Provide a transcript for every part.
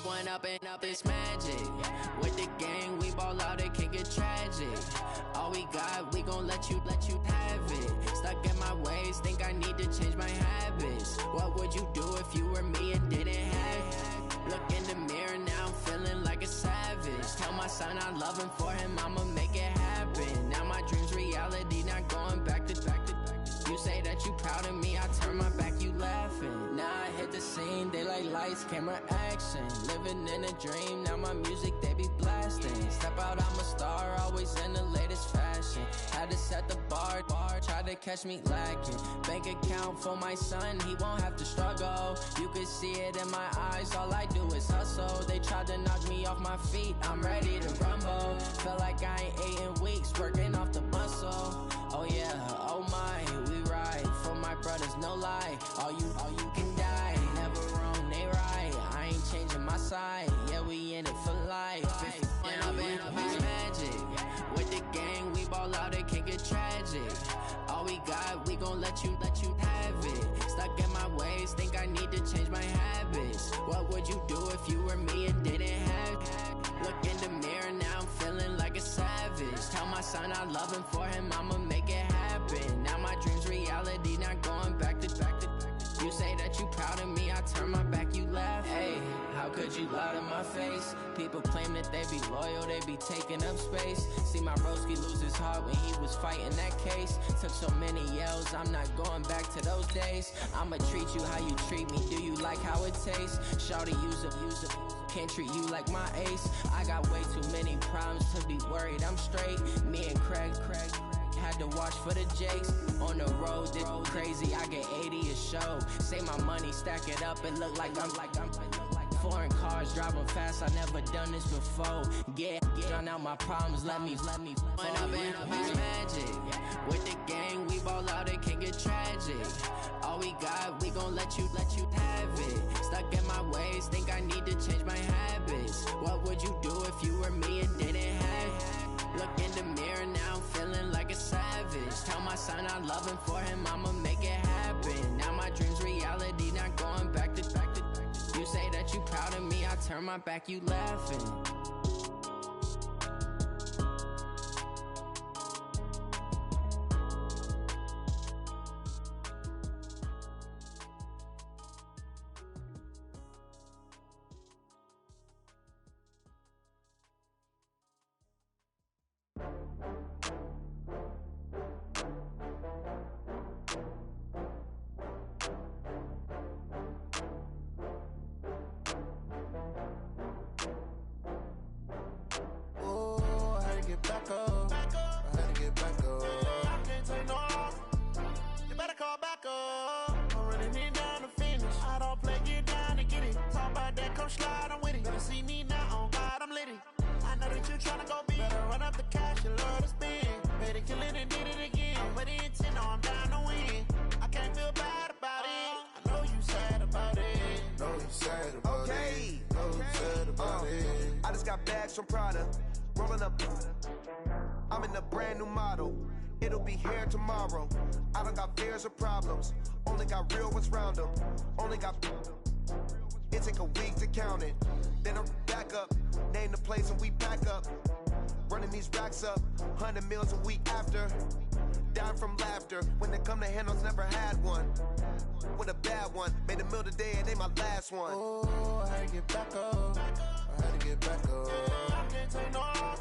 One up and up, it's magic. With the gang, we ball out, it can get tragic. All we got, we gon' let you have it. Stuck in my ways, think I need to change my habits. What would you do if you were me and didn't have it? Look in the mirror, now I'm feeling like a savage. Tell my son I love him, for him I'ma make it happen. Now my dream's reality, not going back to. You say that you proud of me, I turn my back, you laughing. Now I hit the scene, they like lights, camera, action. Living in a dream, now my music, they be blasting. Step out, I'm a star, always in the latest fashion. Had to set the bar, try to catch me lacking. Bank account for my son, he won't have to struggle. You can see it in my eyes, all I do is hustle. They tried to knock me off my feet, I'm ready to rumble. Feel like I ain't ate in weeks, working off the muscle. Oh yeah, oh my, we ride for my brothers, no lie. All you can die, never wrong, they right. I ain't changing my side, yeah, we in it for life. And I've been it's magic. With the gang, we ball out, it can get tragic. All we got, we gon' let you have it. Stuck in my ways, think I need to change my habits. What would you do if you were me and didn't have it? Look in the mirror, now I'm feeling like a savage. Tell my son I love him, for him I'ma make it happen. Now my dream's reality, not going back to. You say that you proud of me, I turn my back, you laugh. Hey, how could you lie to my face? People claim that they be loyal, they be taking up space. See my broski lose his heart when he was fighting that case. Took so many yells, I'm not going back to those days. I'ma treat you how you treat me, do you like how it tastes? Shawty, use up, can't treat you like my ace. I got way too many problems to be worried, I'm straight. Me and Craig had to watch for the Jakes. On the road, this crazy, I get 80 a show. Say my money, stack it up, it look like I'm foreign cars, driving fast, I never done this before. Get drown out my problems, let me One up and up, it's magic. With the gang, we ball out, it can get tragic. All we got, we gon' let you have it. Stuck in my ways, think I need to change my habits. What would you do if you were me and didn't have it? Look in the mirror, now I'm feeling like a savage. Tell my son I love him, for him I'ma make it happen. Now my dream's reality, not going back to. You say that you proud of me, I turn my back, you laughing. From Prada, rolling up. I'm in a brand new model. It'll be here tomorrow. I don't got fears or problems. Only got real ones round them. Only got. It take a week to count it. Then I'm back up. Name the place and we back up. Running these racks up. 100 meals a week after. Dying from laughter. When it come to handles, never had one. With a bad one. Made a meal today and they my last one. Oh, I had to get back up. I had to get back up. I can't take no loss.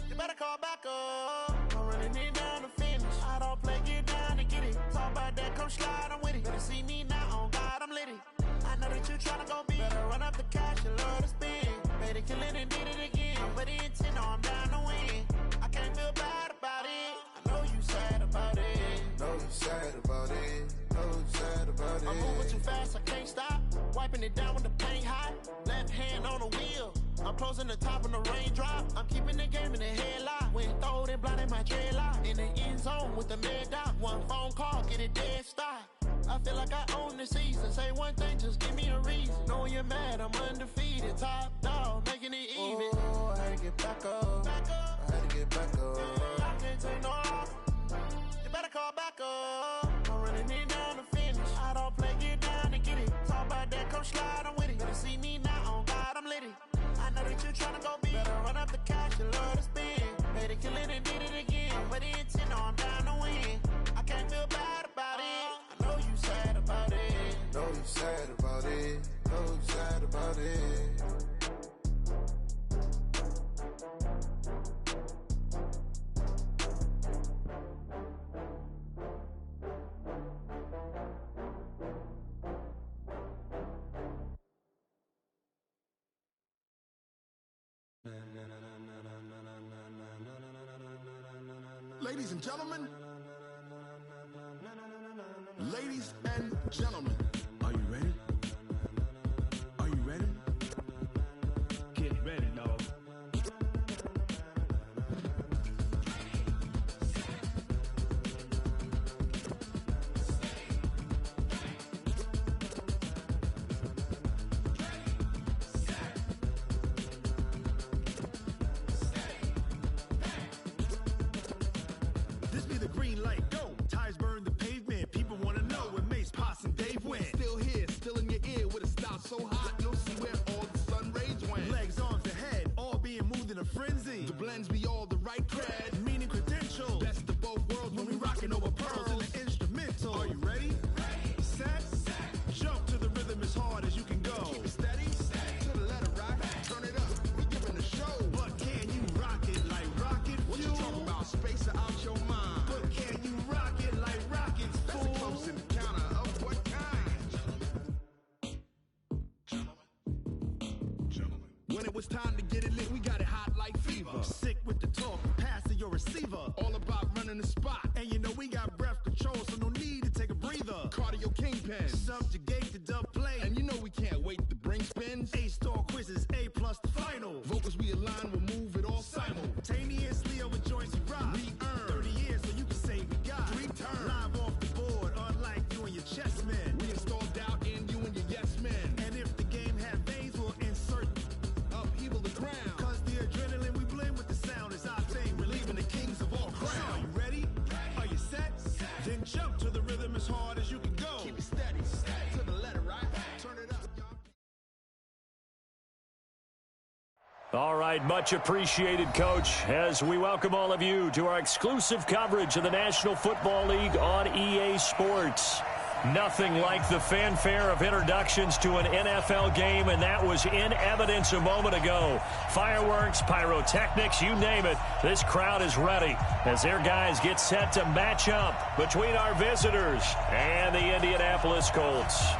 You better call back up. I'm running it down to finish. I don't play, get down to get it. Talk about that, come slide, I'm with it. Better see me now, on God, I'm litty. I know that you tryna go big. Better run up the cash, you love to spend. Better kill it and did it again. I'm with the intent, no, I'm down to win. I can't feel bad about it. I know you sad about it. Know you sad about it. Know you sad about it. I'm moving too fast, I can't stop. Wiping it down with the paint hot. Left hand on the wheel. I'm closing the top on the raindrop. I'm keeping the game in the headlock. When throwed and blinded my dreadlock. In the end zone with the mad dot. One phone call, get it dead stop. I feel like I own the season. Say one thing, just give me a reason. Knowing you're mad, I'm undefeated. Top dog, making it even. Oh, I had to get back up. I had to get back up. I can't take no loss. better call back up. I'm running it down to finish. I don't play, get down and get it. Talk about that, come slide, I'm with it. Better see me now, on God, I'm litty. I know that you tryna go big. Better run up the cash, you love to spend. Made it, kill it, and did it again. But the intent, no, I'm down to win. I can't feel bad about it. I know you sad about it. Know you sad about it. Know you sad about it. Ladies and gentlemen, ladies and gentlemen, are you ready? Are you ready? Get ready, dog. This be the green light, go. Tires burn the pavement. People want to know where Mace, Potts, and Dave went. Still here, still in your ear with a style so hot, you'll see where all the sun rays went. Legs, arms, and head, all being moved in a frenzy. The blends be all the right cred, meaning credentials. Best of both worlds when we rockin' over pearls in the instrumental. Are you ready? Set, jump to the rhythm as hard as you can go. Keep it steady, to the letter right. Turn it up, we giving the show. But can you rock it like rocket fuel? What you talking about? Space it out your mind. But can you rock it like rockets, fool? That's a close encounter of what kind? Gentlemen. When it was time to get it lit, we got it hot like fever. Sick with the talk, pass to your receiver. All about running the spot. And you know we got breath control, so no need to take a breather. Cardio kingpin, subjugate the dub play. And you know we can't wait to bring spins. A-star quizzes, A+ the final. Vocals we align, we'll move it all simultaneously over joints we rock. We earn 30 years, so you can say we got 3 turns. Live off the board, unlike you and your chess men. We install doubt in you and your yes men. And if the game had veins, we'll insert upheaval the ground. Cause the adrenaline we blend with the sound is our thing. Relieving the kings of all crowns. So are you ready? Are you set? Then jump to the rhythm as hard as you can go. Keep it steady, to the letter right. Turn it up, y'all. All right, much appreciated, Coach, as we welcome all of you to our exclusive coverage of the National Football League on EA Sports. Nothing like the fanfare of introductions to an NFL game, and that was in evidence a moment ago. Fireworks, pyrotechnics, you name it, this crowd is ready as their guys get set to match up between our visitors and the Indianapolis Colts.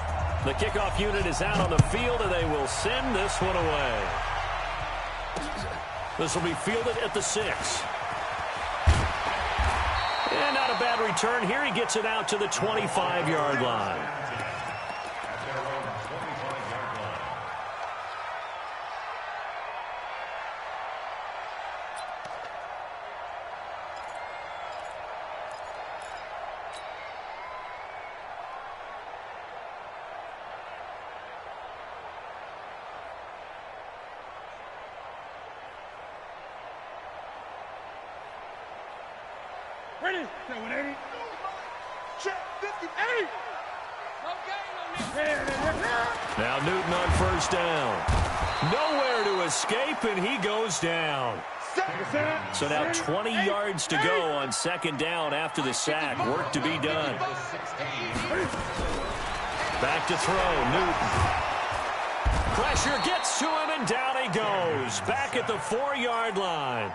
The kickoff unit is out on the field, and they will send this one away. This will be fielded at the 6. And not a bad return here. He gets it out to the 25-yard line. Ready? 780. Check 58. Now Newton on first down. Nowhere to escape, and he goes down. So now 20 yards to go on second down after the sack. Work to be done. Back to throw, Newton. Pressure gets to him, and down he goes. Back at the 4-yard line.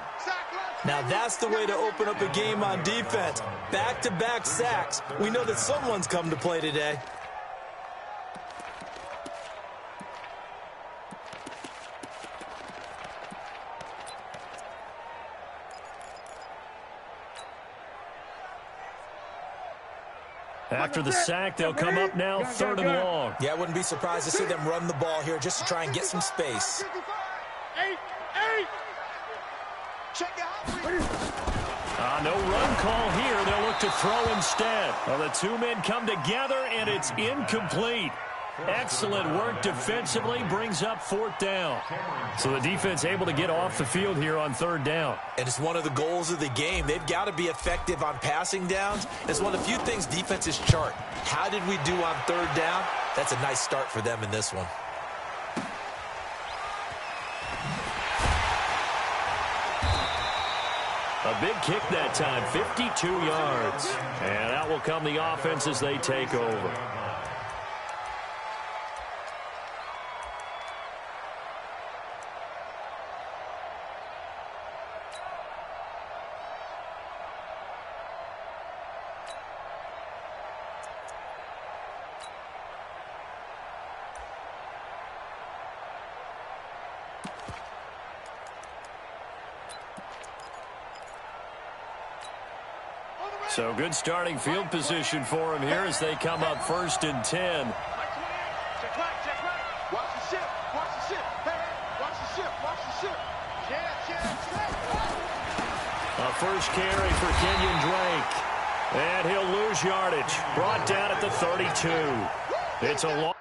Now that's the way to open up a game on defense. Back-to-back sacks. We know that someone's come to play today. After the sack, they'll come up now 3rd and long. Yeah, I wouldn't be surprised to see them run the ball here just to try and get some space. 8. No run call here. They'll look to throw instead. Well, the two men come together, and it's incomplete. Excellent work defensively, brings up 4th down. So the defense able to get off the field here on 3rd down. And it's one of the goals of the game. They've got to be effective on passing downs. It's one of the few things defenses chart. How did we do on 3rd down? That's a nice start for them in this one. A big kick that time, 52 yards. And out will come the offense as they take over. So good starting field position for him here as they come up 1st and 10. Check right. Watch the ship. Hey, watch the ship. A first carry for Kenyon Drake. And he'll lose yardage. Brought down at the 32. It's a long...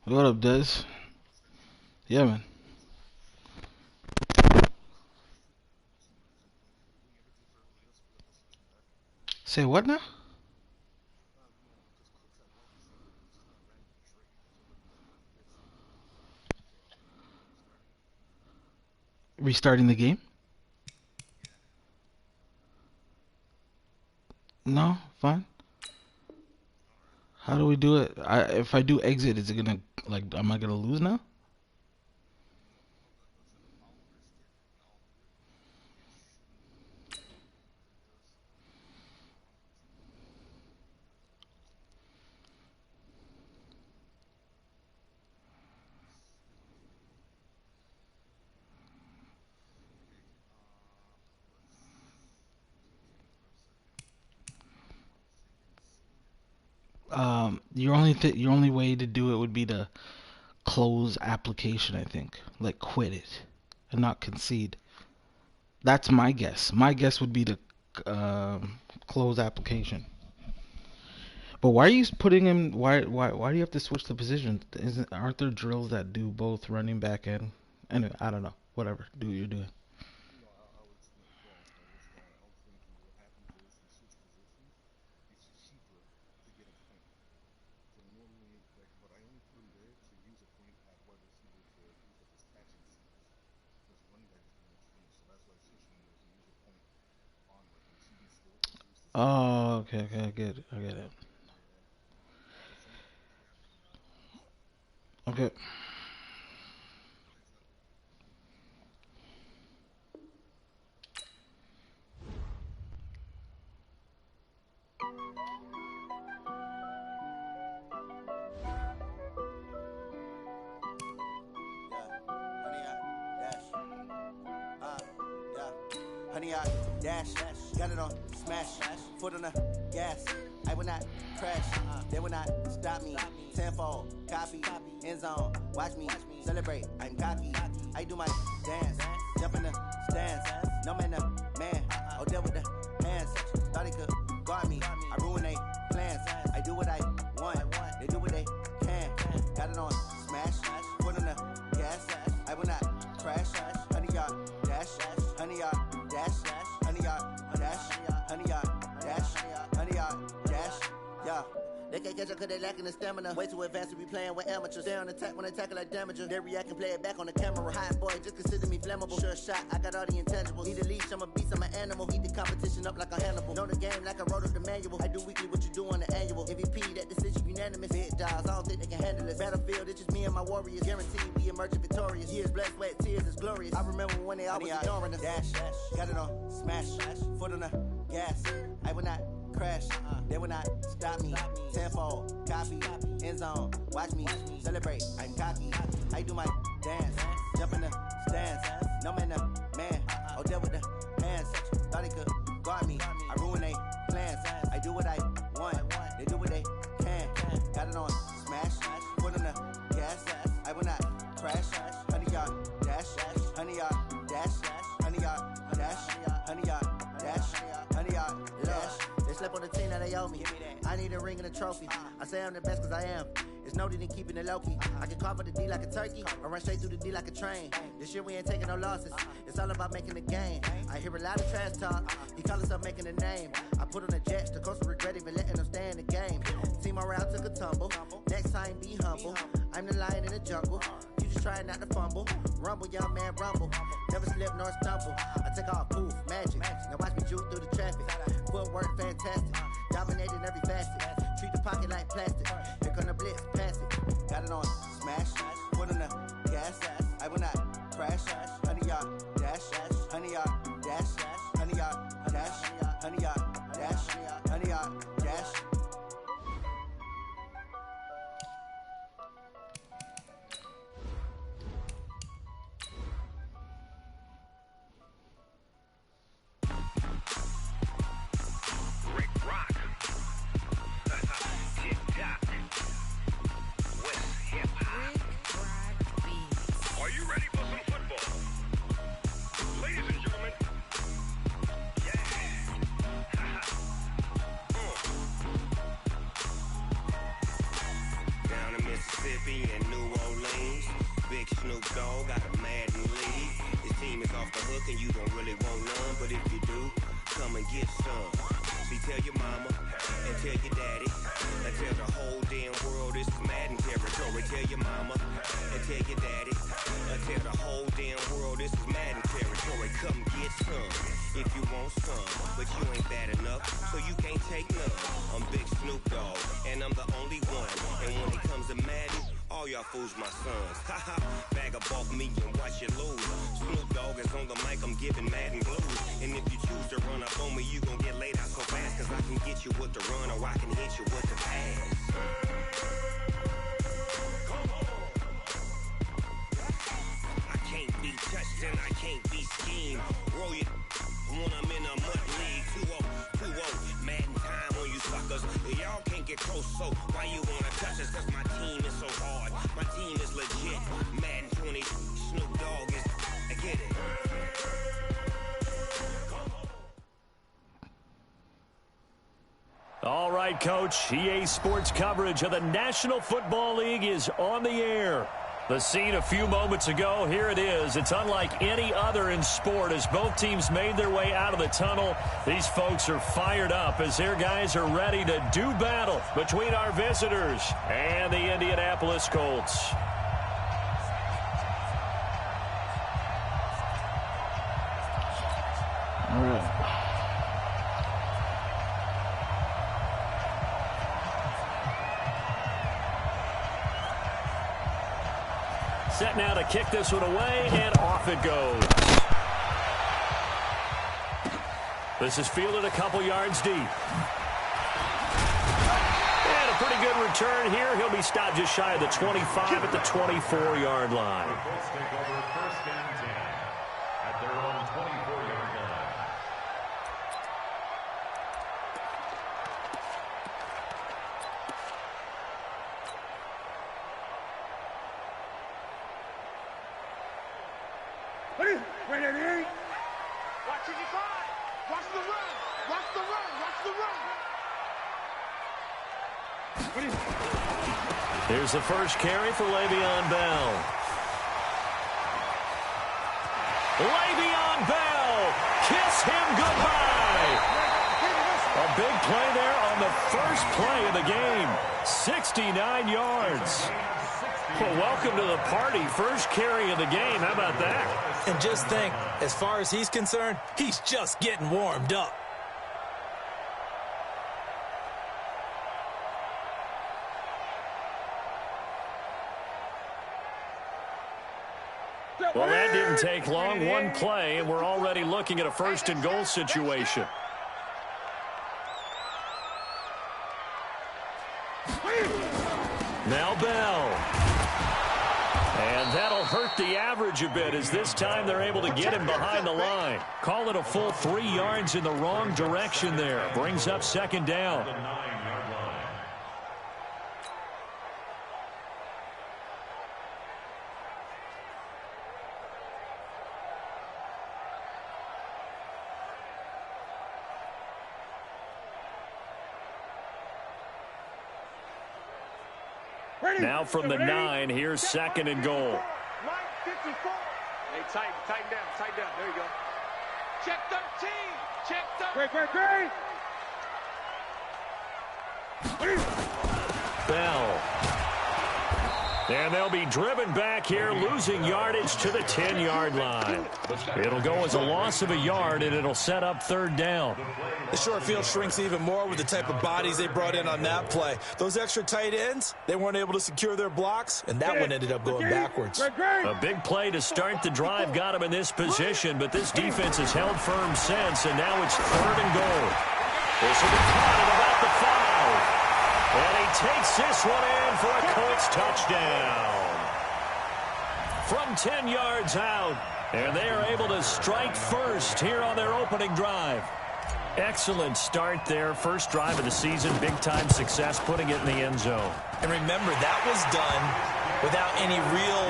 What up, Des? Yeah, man. Say what now? Restarting the game? No, fine. How do we do it? If I do exit, is it gonna, like, am I gonna lose now? Your only way to do it would be to close application, I think. Like, quit it and not concede. That's my guess. My guess would be to close application. But why are you putting him? Why do you have to switch the position? Aren't there drills that do both running back and? Anyway, I don't know. Whatever. Do what you're doing. Oh, okay, I get it. Okay. Honey, I dash, got it on smash, foot on the gas. I will not crash, they will not stop me. Tenfold, copy, end zone, watch me celebrate. I'm cocky, I do my dance, jump in the stands. No man, oh, deal with the hands. Thought he could guard me, I ruin they plans. I do what I want, they do what they can. Got it on smash, foot on the gas. I will not crash, honey, y'all dash, honey, y'all. Honey yard, dash, yeah. They can't catch up cause they lacking the stamina. Way too advanced to be playing with amateurs. Stay on attack when they tackle like damager. They react and play it back on the camera. Hot boy, just consider me flammable. Sure shot, I got all the intangibles. Need a leash, I'm a beast, I'm an animal. Heat the competition up like a Hannibal. Know the game like I wrote up the manual. I do weekly what you do on the annual. MVP, that decision unanimous. Big dials, I don't think they can handle this. Battlefield, it's just me and my warriors. Guaranteed we emerging victorious. Years, blood, sweat, tears, is glorious. I remember when they always ignoring us. Dash, got it on smash, foot on the gas. I will not crash. They will not stop me. Tenfold, copy, end zone. Watch me celebrate. I'm cocky. I do my dance. Jump in the stands. No man, man. Oh, deal with the hands. Thought he could guard me. I ruin they plans. I do what I want. They do what they can. Got it on smash. Put on the gas. I will not crash. 100-yard dash. 100-yard dash. 100-yard dash. 100-yard dash. 100-yard dash. They slept on the team that they owe me. I need a ring and a trophy. I say I'm the best cause I am. It's noted in keeping it low-key. I can carve the D like a turkey or run straight through the D like a train. This year we ain't taking no losses. It's all about making the game. I hear a lot of trash talk. He call himself making a name. I put on the Jets. The coach will regret even letting them stay in the game. Team morale took a tumble. Next time be humble. I'm the lion in the jungle. You just trying not to fumble. Rumble, young man, rumble. Never slip nor stumble. I take off, poof, magic. Now watch me juke through the traffic. Footwork fantastic. Dominating every facet. Treat the pocket like plastic. Here come the blitz, pass it. Got it on smash. Put on the gas. I will not crash. 100-yard dash. 100-yard dash. 100-yard dash. 100-yard dash. 100-yard dash. And New Orleans, big Snoop Dogg got a Madden league. His team is off the hook and you don't really want none, but if you do, come and get some. See, tell your mama and tell your daddy and tell the whole damn world this is Madden territory. Tell your mama and tell your daddy and tell the whole damn world this is Madden territory. Come get some if you want some, but you ain't bad enough, so you can't take none. I'm Big Snoop Dogg and I'm the only one, and when it comes to Madden, all y'all fools my sons. Haha, bag up off me and watch you lose. Snoop Dogg is on the mic, I'm giving Madden blues. And if you choose to run up on me, you gon' get laid out so fast, cause I can get you with the run or I can hit you with the pass. I can't be touched and I can't be schemed. Roll you when I'm in a mud league. 2-0, Madden time on you suckers. Y'all can't get close, so why you wanna touch us? Cause my team is so hard, my team is legit. Madden 20, Snoop Dogg is, I get it. All right, Coach, EA Sports coverage of the National Football League is on the air. The scene a few moments ago, here it is. It's unlike any other in sport as both teams made their way out of the tunnel. These folks are fired up as their guys are ready to do battle between our visitors and the Indianapolis Colts. All right. Set now to kick this one away, and off it goes. This is fielded a couple yards deep. And a pretty good return here. He'll be stopped just shy of the 25 at the 24-yard line. Colts take over first and 10 at their own 24-yard line. Ready? Watch it, watch the run. Watch the run. Watch the run. Here's the first carry for Le'Veon Bell. Le'Veon Bell, kiss him goodbye. A big play there on the first play of the game. 69 yards. Well, welcome to the party. First carry of the game. How about that? And just think, as far as he's concerned, he's just getting warmed up. Well, that didn't take long. One play, and we're already looking at a first and goal situation. Now Bell. And that'll hurt the average a bit, as this time they're able to get him behind the line. Call it a full 3 yards in the wrong direction there. Brings up second down. Now from the 9, here's second and goal. Mike 54. Hey, tighten down. There you go. Check 13. Check 13. Bell. And they'll be driven back here, losing yardage to the 10-yard line. It'll go as a loss of a yard, and it'll set up third down. The short field shrinks even more with the type of bodies they brought in on that play. Those extra tight ends, they weren't able to secure their blocks, and that one ended up going backwards. A big play to start the drive got him in this position, but this defense has held firm since, and now it's third and goal. This will be caught at about the 5. And he takes this one in for a Colts touchdown. From 10 yards out, and they are able to strike first here on their opening drive. Excellent start there. First drive of the season, big-time success, putting it in the end zone. And remember, that was done without any real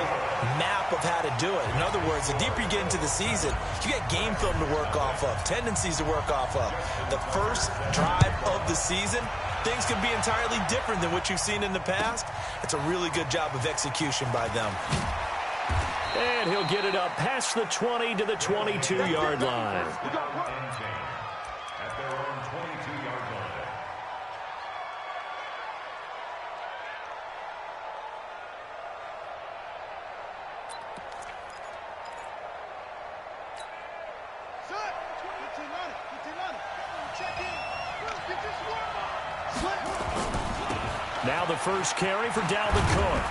map of how to do it. In other words, the deeper you get into the season, you get game film to work off of, tendencies to work off of. The first drive of the season, things can be entirely different than what you've seen in the past. It's a really good job of execution by them. And he'll get it up past the 20 to the 22-yard line. At their own 22-yard line. Now the first carry for Dalvin Cook.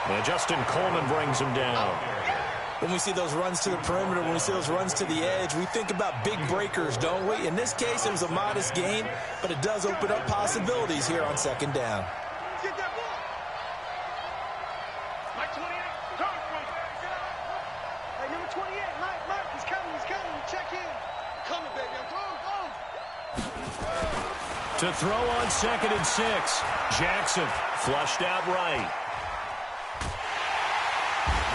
And Justin Coleman brings him down. When we see those runs to the perimeter, when we see those runs to the edge, we think about big breakers, don't we? In this case, it was a modest gain, but it does open up possibilities here on second down. Get that ball. Mike 28. Hey, number 28. Mike, he's coming. Check in. Coming, baby. I'm coming. To throw on second and 6. Jackson flushed out right.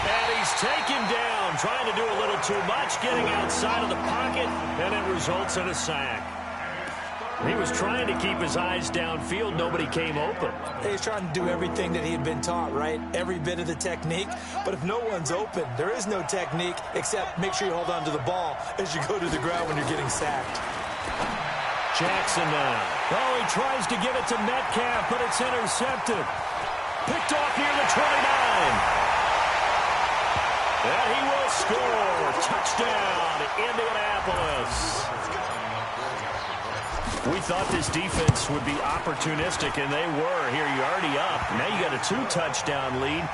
And he's taken down, trying to do a little too much, getting outside of the pocket, and it results in a sack. He was trying to keep his eyes downfield. Nobody came open. He's trying to do everything that he had been taught, right? Every bit of the technique. But if no one's open, there is no technique except make sure you hold on to the ball as you go to the ground when you're getting sacked. Jackson now. Oh, he tries to give it to Metcalf, but it's intercepted. Picked off near the 29. And he will score. Touchdown, Indianapolis. We thought this defense would be opportunistic, and they were. Here, you're already up. Now you got a 2-touchdown lead.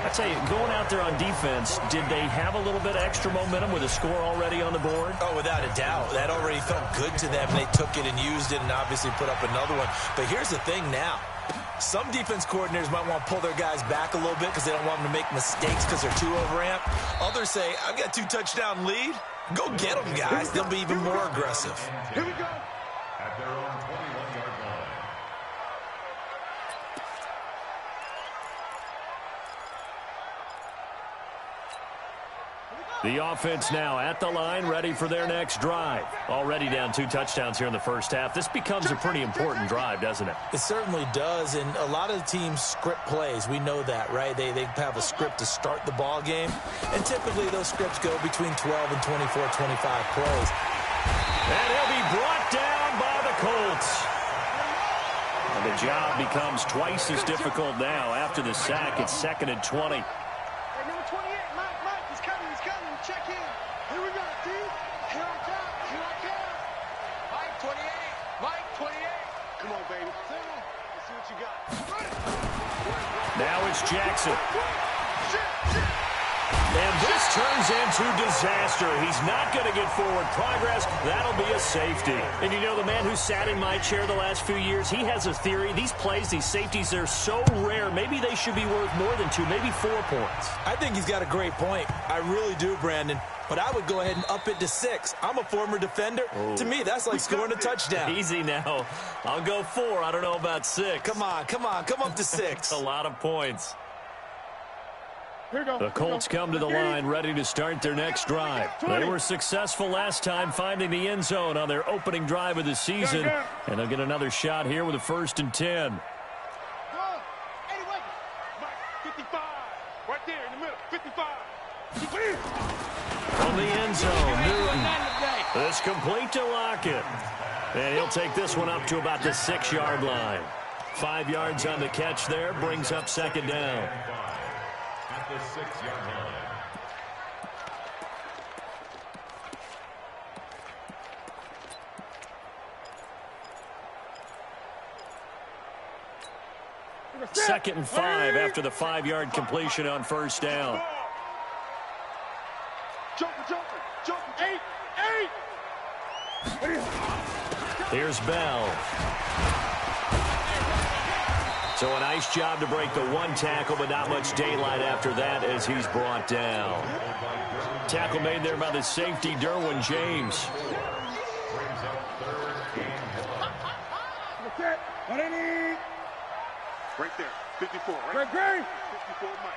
I tell you, going out there on defense, did they have a little bit of extra momentum with a score already on the board? Oh, without a doubt. That already felt good to them. They took it and used it and obviously put up another one. But here's the thing now. Some defense coordinators might want to pull their guys back a little bit because they don't want them to make mistakes because they're too overamped. Others say, I've got a 2-touchdown lead. Go get them, guys. They'll be even more aggressive. Here we go. At their own 21-yard line. The offense now at the line, ready for their next drive. Already down 2 touchdowns here in the first half. This becomes a pretty important drive, doesn't it? It certainly does, and a lot of the teams script plays. We know that, right? They have a script to start the ball game, and typically those scripts go between 12 and 24, 25 plays. And he'll be brought down by the Colts. And the job becomes twice as difficult now. After the sack, it's second and 20. Hey, number 28, Mike, he's coming. Check in. Here we go, D. Here I come. Mike 28. Come on, baby. Let's see what you got. Now it's Jackson. And this turns into disaster. He's not going to get forward progress. That'll be a safety. And you know, the man who sat in my chair the last few years, he has a theory. These plays, these safeties, they're so rare. Maybe they should be worth more than 2, maybe 4 points. I think he's got a great point. I really do, Brandon. But I would go ahead and up it to 6. I'm a former defender. Oh. To me, that's like scoring a touchdown. Easy now. I'll go 4. I don't know about 6. Come on. Come up to 6. A lot of points. The Colts come to the line ready to start their next drive. They were successful last time finding the end zone on their opening drive of the season. And they'll get another shot here with a 1st and 10. 55. Right there in the middle. 55. From the end zone, Newton. This complete to Lockett. And he'll take this one up to about the 6-yard line. 5 yards on the catch there, brings up 2nd down. At the 6-yard line. Second and 5 after the 5-yard completion on 1st down. Jumping. 8. Here's Bell. So a nice job to break the 1 tackle, but not much daylight after that as he's brought down. Tackle made there by the safety, Derwin James. Right there. 54, right? Great. 54, Mike.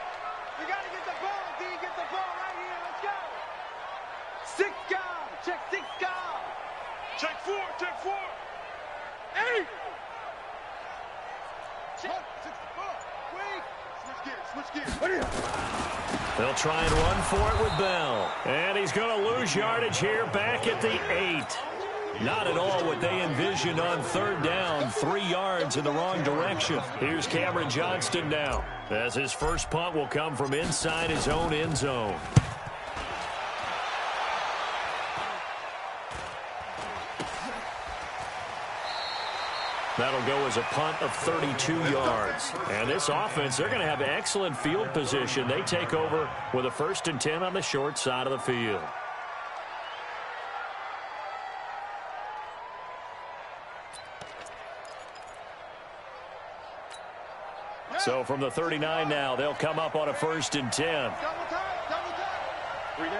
You got to get the ball, D. Get the ball right here. Let's go. 6 guard. Check 6 guard. Check 4. 8. Check. 64. Wait. Switch gears. They'll try and run for it with Bell. And he's going to lose yardage here back at the 8. Not at all what they envisioned on 3rd down. 3 yards in the wrong direction. Here's Cameron Johnston now, as his first punt will come from inside his own end zone. That'll go as a punt of 32 yards. And this offense, they're going to have excellent field position. They take over with a 1st and 10 on the short side of the field. So from the 39 now, they'll come up on a 1st and 10. Double time. 3 down.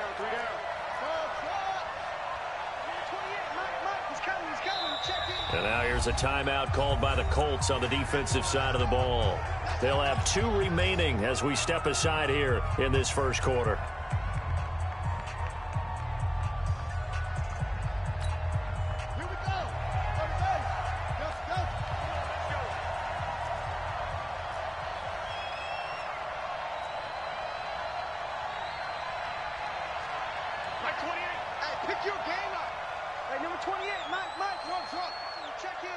And now here's a timeout called by the Colts on the defensive side of the ball. They'll have 2 remaining as we step aside here in this 1st quarter. Here we go. Let's go. Mike 28. Hey, pick your game up. Hey, number 28, Mike, what's up? Check in.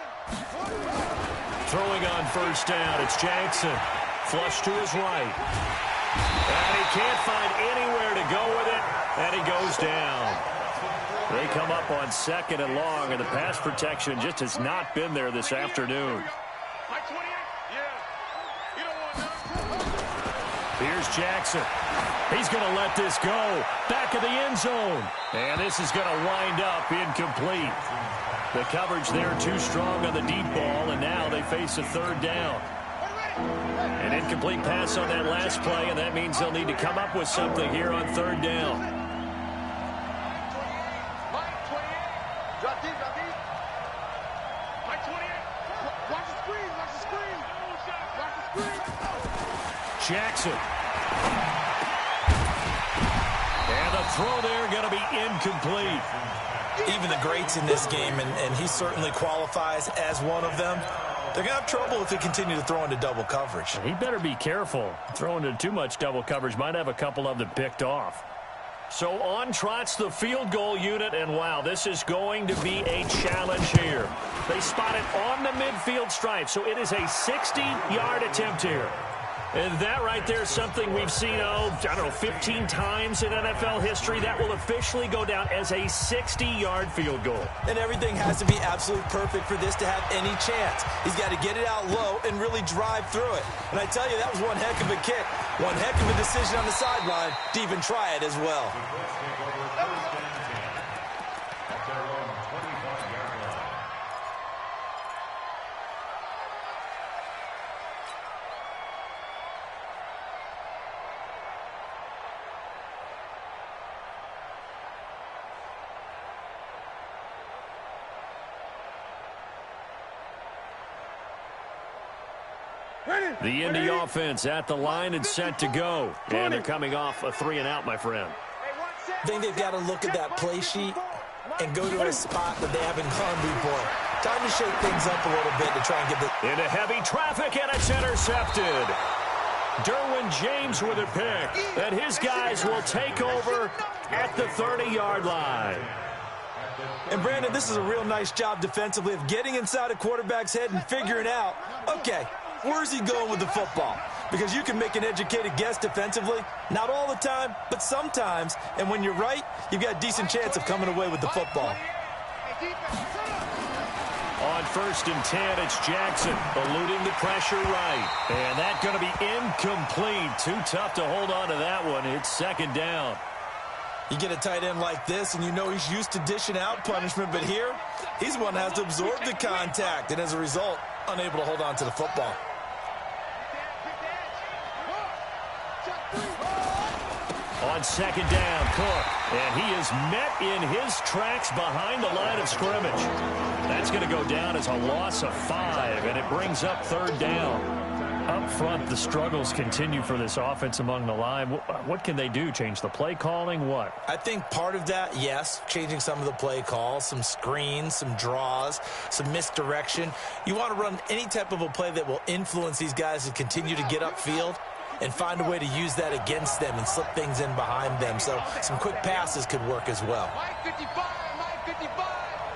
Throwing on 1st down, it's Jackson. Flush to his right. And he can't find anywhere to go with it, and he goes down. They come up on 2nd and long, and the pass protection just has not been there this afternoon. Mike 28, yeah. You don't want none. Here's Jackson. He's going to let this go. Back of the end zone. And this is going to wind up incomplete. The coverage there too strong on the deep ball, and now they face a 3rd down. An incomplete pass on that last play, and that means they'll need to come up with something here on 3rd down. Mike 28. Drop deep. Mike 28. Watch the screen. Watch the screen. Jackson. And the throw there going to be incomplete. Even the greats in this game, and he certainly qualifies as one of them, they're going to have trouble if they continue to throw into double coverage. He better be careful. Throwing into too much double coverage might have a couple of them picked off. So on trots the field goal unit, and wow, this is going to be a challenge here. They spot it on the midfield stripe, so it is a 60-yard attempt here. And that right there is something we've seen, 15 times in NFL history. That will officially go down as a 60-yard field goal. And everything has to be absolutely perfect for this to have any chance. He's got to get it out low and really drive through it. And I tell you, that was one heck of a kick. One heck of a decision on the sideline to even try it as well. The Indy offense at the line and set to go. And they're coming off a 3-and-out, my friend. I think they've got to look at that play sheet and go to a spot that they haven't gone before. Time to shake things up a little bit to try and get the... Into heavy traffic, and it's intercepted. Derwin James with a pick. And his guys will take over at the 30-yard line. And, Brandon, this is a real nice job defensively of getting inside a quarterback's head and figuring out, okay, where's he going with the football? Because you can make an educated guess defensively. Not all the time, but sometimes. And when you're right, you've got a decent chance of coming away with the football. On 1st and 10, it's Jackson eluding the pressure right. And that's going to be incomplete. Too tough to hold on to that one. It's 2nd down. You get a tight end like this, and you know he's used to dishing out punishment. But here, he's the one that has to absorb the contact. And as a result, unable to hold on to the football. On 2nd down, Cook. And he is met in his tracks behind the line of scrimmage. That's going to go down as a loss of 5, and it brings up 3rd down. Up front, the struggles continue for this offense among the line. What can they do? Change the play calling? What? I think part of that, yes, changing some of the play calls, some screens, some draws, some misdirection. You want to run any type of a play that will influence these guys to continue to get upfield and find a way to use that against them and slip things in behind them. So some quick passes could work as well. Mike 55, Mike 55.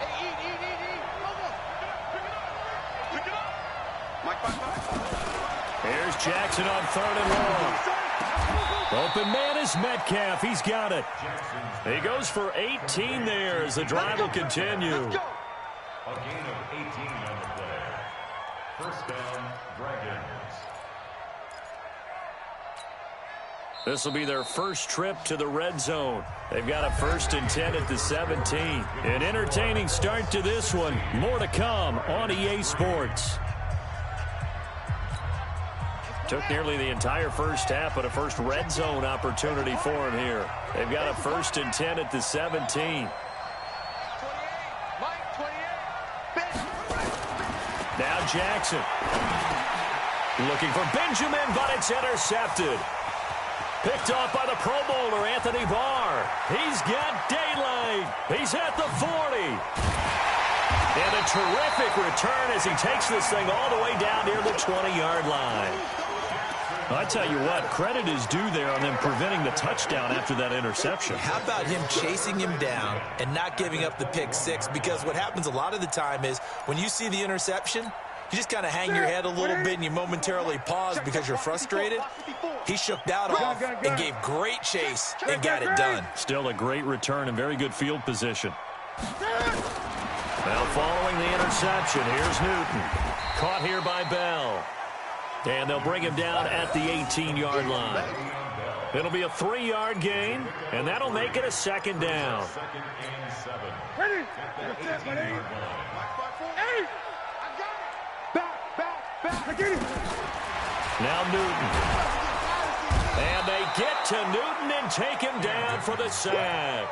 Hey, pick it up. Mike 55. Here's Jackson on 3rd and long. Open man is Metcalf. He's got it. He goes for 18 there as the drive will continue. A gain of 18 on the play. 1st down, Dragons. This will be their first trip to the red zone. They've got a 1st and 10 at the 17. An entertaining start to this one. More to come on EA Sports. Took nearly the entire first half, but a first red zone opportunity for him here. They've got a 1st and 10 at the 17. Now Jackson. Looking for Benjamin, but it's intercepted. Picked off by the Pro Bowler, Anthony Barr. He's got daylight. He's at the 40. And a terrific return as he takes this thing all the way down near the 20-yard line. I tell you what, credit is due there on them preventing the touchdown after that interception. How about him chasing him down and not giving up the pick 6? Because what happens a lot of the time is when you see the interception, you just kind of hang your head a little bit and you momentarily pause because you're frustrated. He shook that off and gave great chase and got it done. Still a great return and very good field position. Now following the interception, here's Newton. Caught here by Bell. And they'll bring him down at the 18-yard line. It'll be a 3-yard gain, and that'll make it a 2nd down. Ready? Now Newton. And they get to Newton and take him down for the sack.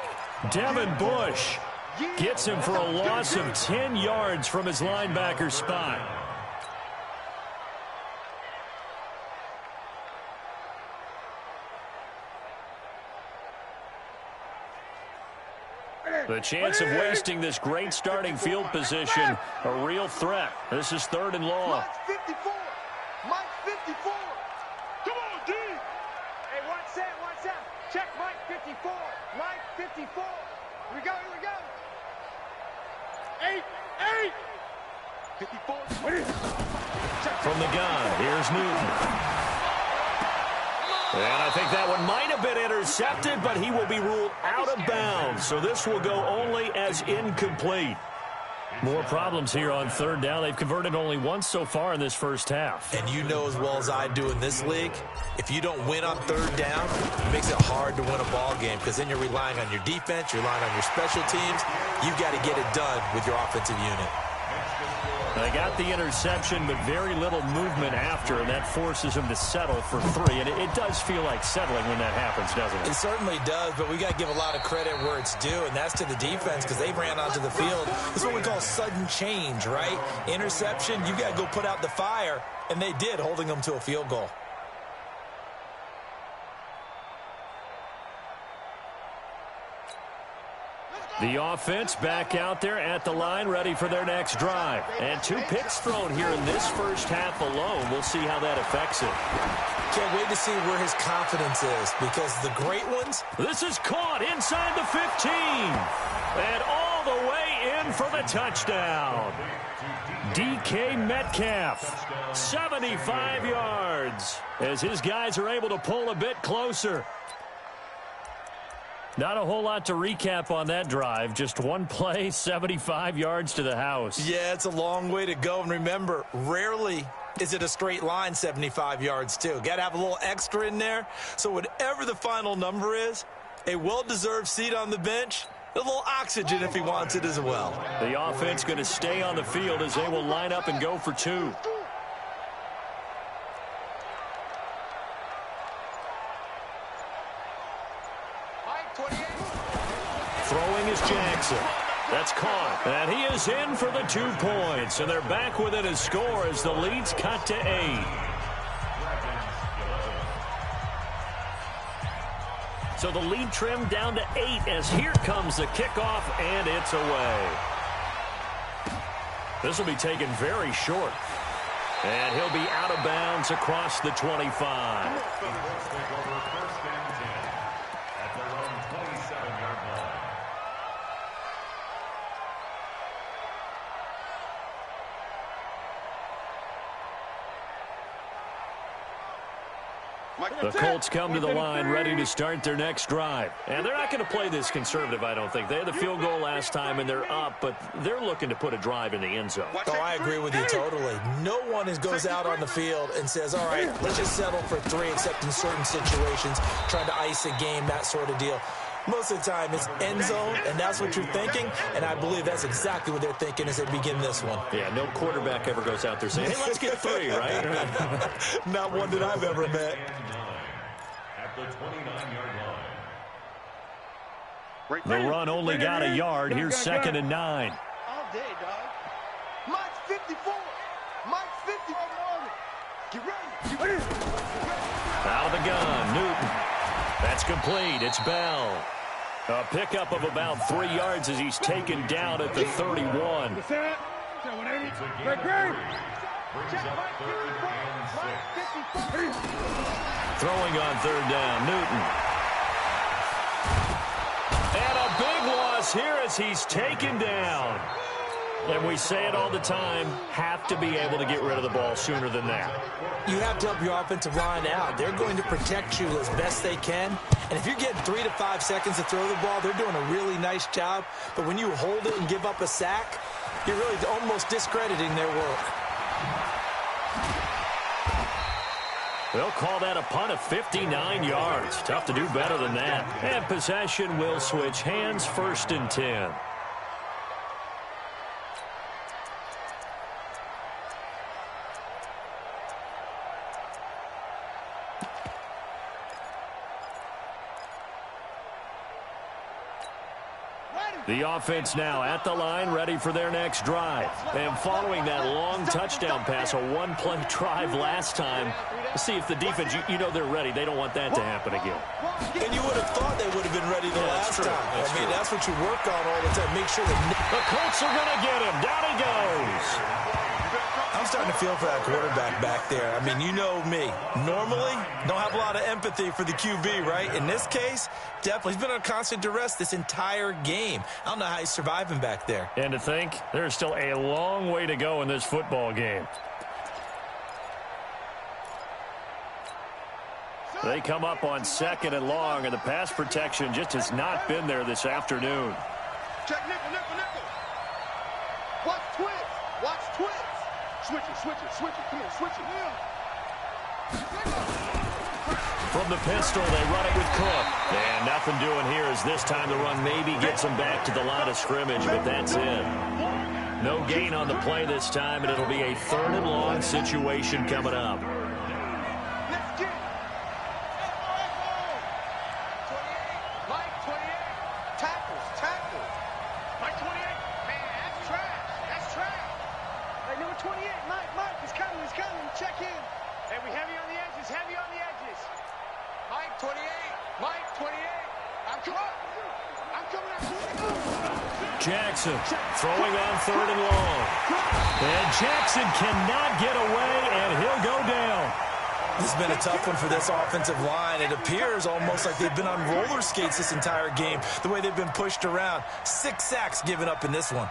Devin Bush gets him for a loss of 10 yards from his linebacker spot. The chance of wasting this great starting field position, a real threat. This is 3rd and long. Mike 54. Mike 54. Come on, D. Hey, one set. Check Mike 54. Mike 54. Here we go. 8. 54. From the gun, here's Newton. And I think that one might have been intercepted, but he will be ruled out of bounds. So this will go only as incomplete. More problems here on third down. They've converted only once so far in this first half. And you know as well as I do in this league, if you don't win on third down, it makes it hard to win a ball game because then you're relying on your defense, you're relying on your special teams. You've got to get it done with your offensive unit. They got the interception, but very little movement after, and that forces them to settle for 3. And it does feel like settling when that happens, doesn't it? It certainly does, but we got to give a lot of credit where it's due, and that's to the defense because they ran onto the field. This is what we call sudden change, right? Interception, you got to go put out the fire, and they did, holding them to a field goal. The offense back out there at the line, ready for their next drive. And 2 picks thrown here in this first half alone. We'll see how that affects it. Can't wait to see where his confidence is because the great ones. This is caught inside the 15. And all the way in for the touchdown. DK Metcalf, 75 yards, as his guys are able to pull a bit closer. Not a whole lot to recap on that drive. Just one play, 75 yards to the house. Yeah, it's a long way to go. And remember, rarely is it a straight line 75 yards, too. Got to have a little extra in there. So whatever the final number is, a well-deserved seat on the bench, a little oxygen if he wants it as well. The offense going to stay on the field as they will line up and go for 2. Throwing is Jackson. That's caught. And he is in for the 2 points. And they're back within a score as the lead's cut to 8. So the lead trimmed down to 8 as here comes the kickoff, and it's away. This will be taken very short. And he'll be out of bounds across the 25. The Colts come to the line ready to start their next drive. And they're not going to play this conservative, I don't think. They had the field goal last time, and they're up, but they're looking to put a drive in the end zone. Oh, I agree with you totally. No one goes out on the field and says, all right, let's just settle for 3, except in certain situations, trying to ice a game, that sort of deal. Most of the time, it's end zone, and that's what you're thinking, and I believe that's exactly what they're thinking as they begin this one. Yeah, no quarterback ever goes out there saying, hey, let's get 3, right? Not one that I've ever met. At the 29-yard line. The run only got a yard. Here's 2nd and 9. All day, dog. Mike's 54. Mike's 54. Get ready. Get ready. Out of the gun, Newton. That's complete. It's Bell. A pickup of about 3 yards as he's taken down at the 31. Brings up 3rd and 6. Throwing on 3rd down, Newton. And a big loss here as he's taken down. And we say it all the time, have to be able to get rid of the ball sooner than that. You have to help your offensive line out. They're going to protect you as best they can. And if you're getting 3 to 5 seconds to throw the ball, they're doing a really nice job. But when you hold it and give up a sack, you're really almost discrediting their work. They'll call that a punt of 59 yards. Tough to do better than that. And possession will switch hands, 1st and 10. The offense now at the line, ready for their next drive. And following that long touchdown pass, a one-play drive last time, let's see if the defense, you know they're ready. They don't want that to happen again. And you would have thought they would have been ready the last time. I mean, that's what you work on all the time. Make sure that the Colts are going to get him. Down he goes. I'm starting to feel for that quarterback back there. I mean, you know me. Normally, don't have a lot of empathy for the QB, right? In this case, definitely. He's been on constant duress this entire game. I don't know how he's surviving back there. And to think, there's still a long way to go in this football game. They come up on 2nd and long, and the pass protection just has not been there this afternoon. Check nickel, nickel, nickel. Watch twist. Watch twist. Switch it, switch it, switch it. Come on, switch it. From the pistol, they run it with Cook. And nothing doing here as this time the run maybe gets them back to the line of scrimmage, but that's it. No gain on the play this time, and it'll be a 3rd and long situation coming up. Let's get it. Mike 28. Tackles. Mike 28. Man, that's trash. That's trash. Hey, number 28. Mike, he's coming. Check in. Hey, we heavy on the edges. Mike 28. I'm coming out. Jackson throwing on 3rd and long. And Jackson cannot get away, and he'll go down. This has been a tough one for this offensive line. It appears almost like they've been on roller skates this entire game, the way they've been pushed around. 6 sacks given up in this one.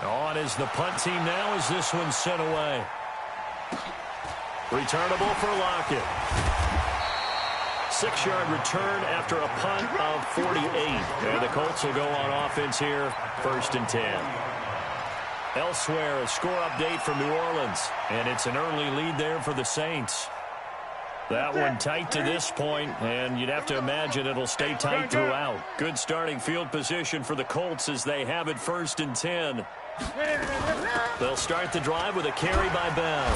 On is the punt team now as this one's sent away. Returnable for Lockett. 6-yard return after a punt of 48. And the Colts will go on offense here, 1st and 10. Elsewhere, a score update from New Orleans. And it's an early lead there for the Saints. That one tight to this point, and you'd have to imagine it'll stay tight throughout. Good starting field position for the Colts as they have it 1st and 10. They'll start the drive with a carry by Bell.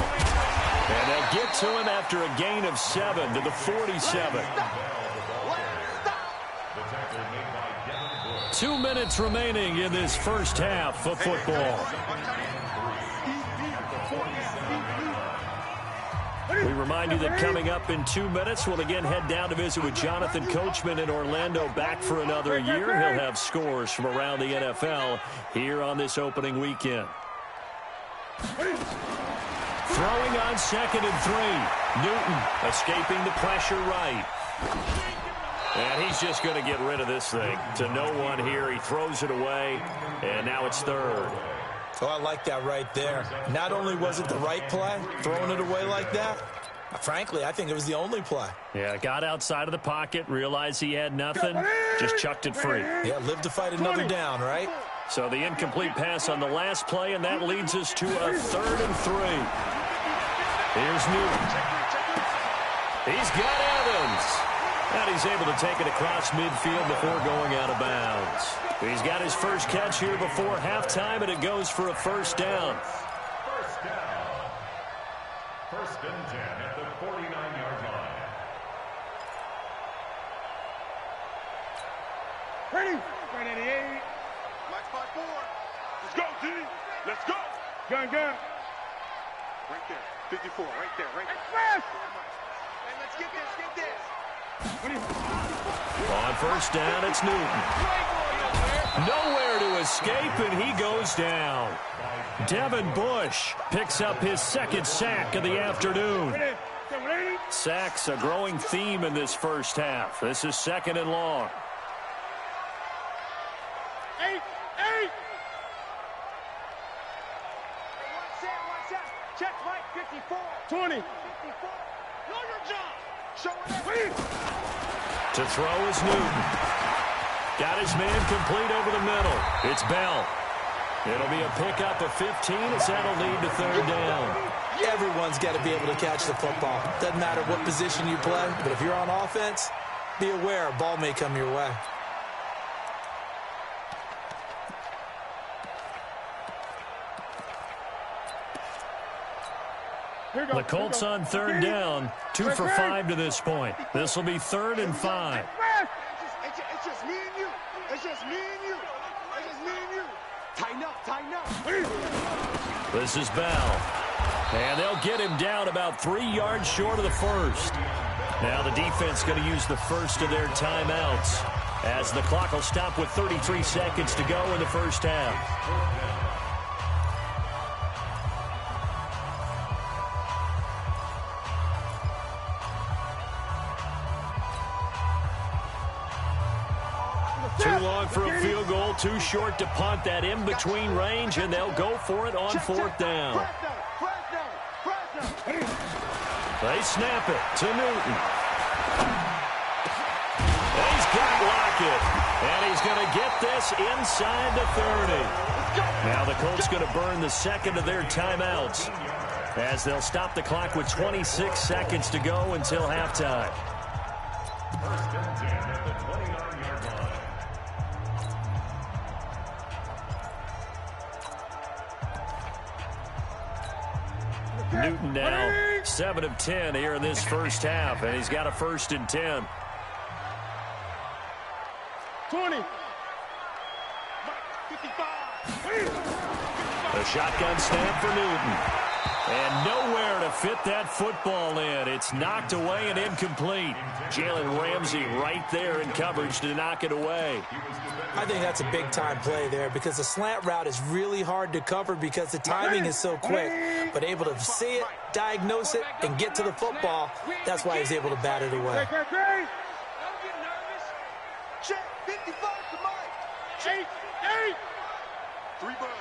And they'll get to him after a gain of 7 to the 47. 2 minutes remaining in this first half of football. We remind you that coming up in 2 minutes, we'll again head down to visit with Jonathan Coachman in Orlando, back for another year. He'll have scores from around the NFL here on this opening weekend. Throwing on 2nd and 3. Newton escaping the pressure right. And he's just going to get rid of this thing to no one here. He throws it away, and now it's 3rd. Oh, I like that right there. Not only was it the right play, throwing it away like that, frankly, I think it was the only play. Yeah, got outside of the pocket, realized he had nothing, just chucked it free. Yeah, live to fight another down, right? So the incomplete pass on the last play, and that leads us to a 3rd and 3. Here's Newton. He's got Evans. And he's able to take it across midfield before going out of bounds. He's got his first catch here before halftime, and it goes for a 1st down. 1st and 10 at the 49-yard line. Ready? 88. Watch by 4. Let's go, G. Let's go. Gun. Right there. 54. Right there. Hey, let's get this. On 1st down, it's Newton. Nowhere to escape, and he goes down. Devin Bush picks up his 2nd sack of the afternoon. Sacks, a growing theme in this first half. This is 2nd and long. 8. Watch out. Check Mike 54. 20. 54. Know your job. Show it up. To throw is Newton. Got his man complete over the middle. It's Bell. It'll be a pickup of 15 as that'll lead to 3rd down. Everyone's got to be able to catch the football. Doesn't matter what position you play, but if you're on offense, be aware a ball may come your way. The Colts on 3rd down, 2 for 5 to this point. This will be 3rd and 5. It's just me and you. Tighten up. This is Bell. And they'll get him down about 3 yards short of the 1st. Now the defense going to use the first of their timeouts as the clock will stop with 33 seconds to go in the first half. Too long for a field goal, too short to punt. That in-between range, and they'll go for it on 4th down. They snap it to Newton. He's got Lockett. And he's going to get this inside the 30. Now the Colts going to burn the second of their timeouts as they'll stop the clock with 26 seconds to go until halftime. First and 10 at the 29-yard line. Newton now 7 of 10 here in this first half, and he's got a 1st and 10. 20. 55. The shotgun snap for Newton. And nowhere to fit that football in. It's knocked away and incomplete. Jalen Ramsey right there in coverage to knock it away. I think that's a big-time play there because the slant route is really hard to cover because the timing is so quick. But able to see it, diagnose it, and get to the football, that's why he's able to bat it away. Don't get nervous. Check 55 to Mike. Check 8. 3 buds.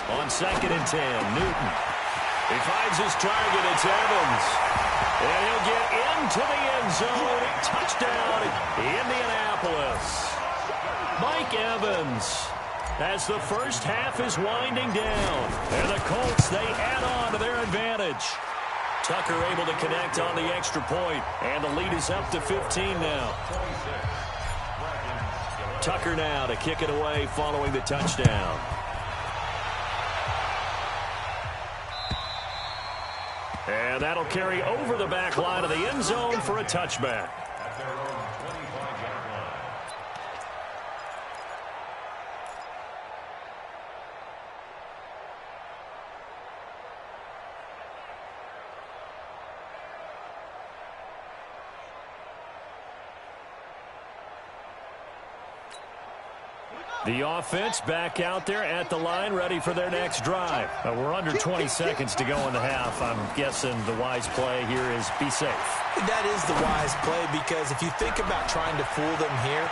On 2nd and 10, Newton. He finds his target. It's Evans. And he'll get into the end zone. Touchdown, Indianapolis. Mike Evans, as the first half is winding down. And the Colts, they add on to their advantage. Tucker able to connect on the extra point, and the lead is up to 15 now. Tucker now to kick it away following the touchdown. And that'll carry over the back line of the end zone for a touchback. At their own 25-yard line. The offense back out there at the line, ready for their next drive. We're under 20 seconds to go in the half. I'm guessing the wise play here is be safe. That is the wise play because if you think about trying to fool them here,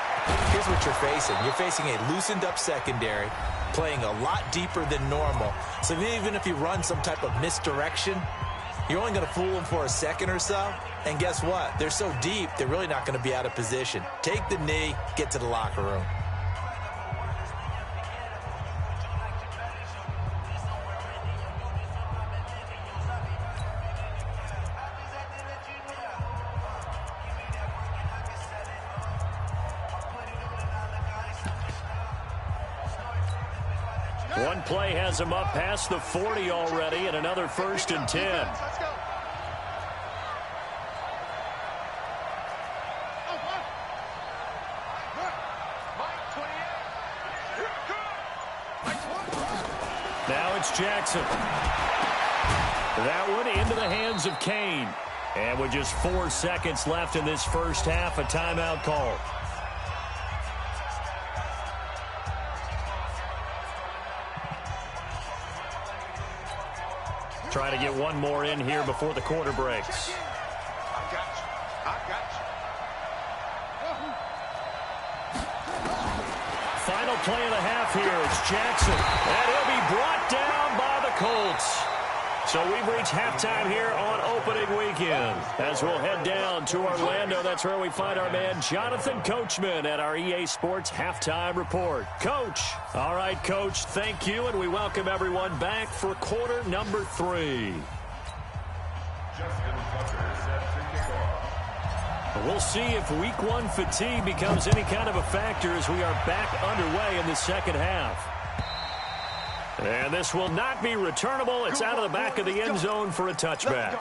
here's what you're facing. You're facing a loosened-up secondary, playing a lot deeper than normal. So even if you run some type of misdirection, you're only going to fool them for a second or so. And guess what? They're so deep, they're really not going to be out of position. Take the knee, get to the locker room. One play has him up past the 40 already, and another 1st and 10. Let's go. Now it's Jackson. That one into the hands of Kane. And with just 4 seconds left in this first half, a timeout call. Try to get one more in here before the quarter breaks. I got you. Final play of the half here. It's Jackson. And he'll be brought down by the Colts. So we've reached halftime here on opening weekend. As we'll head down to Orlando, that's where we find our man Jonathan Coachman at our EA Sports Halftime Report. Coach. All right, Coach, thank you, and we welcome everyone back for quarter number 3. Justin Tucker set to kick off. We'll see if week 1 fatigue becomes any kind of a factor as we are back underway in the second half. And this will not be returnable. It's out of the back of the end zone for a touchback.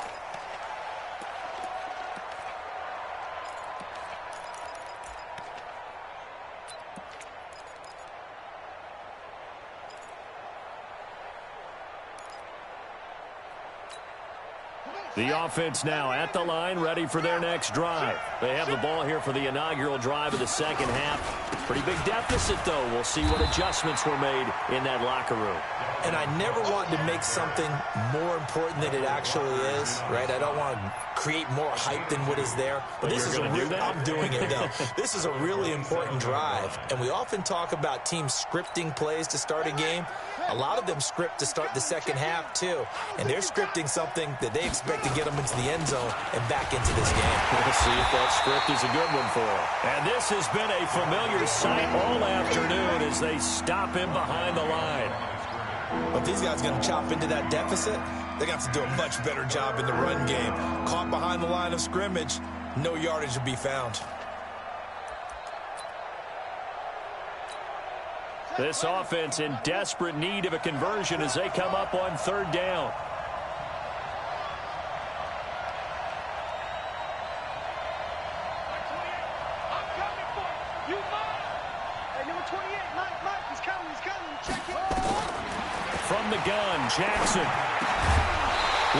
The offense now at the line, ready for their next drive. They have the ball here for the inaugural drive of the second half. Pretty big deficit, though. We'll see what adjustments were made in that locker room. And I never want to make something more important than it actually is, right? I don't want to create more hype than what is there. But this is I'm doing it, though. This is a really important drive. And we often talk about teams scripting plays to start a game. A lot of them script to start the second half, too. And they're scripting something that they expect expect to get them into the end zone and back into this game. We'll see if that script is a good one for him. And this has been a familiar sight all afternoon as they stop him behind the line. But if these guys are going to chop into that deficit, they're going to have to do a much better job in the run game. Caught behind the line of scrimmage, no yardage to be found. This offense in desperate need of a conversion as they come up on third down. From the gun, Jackson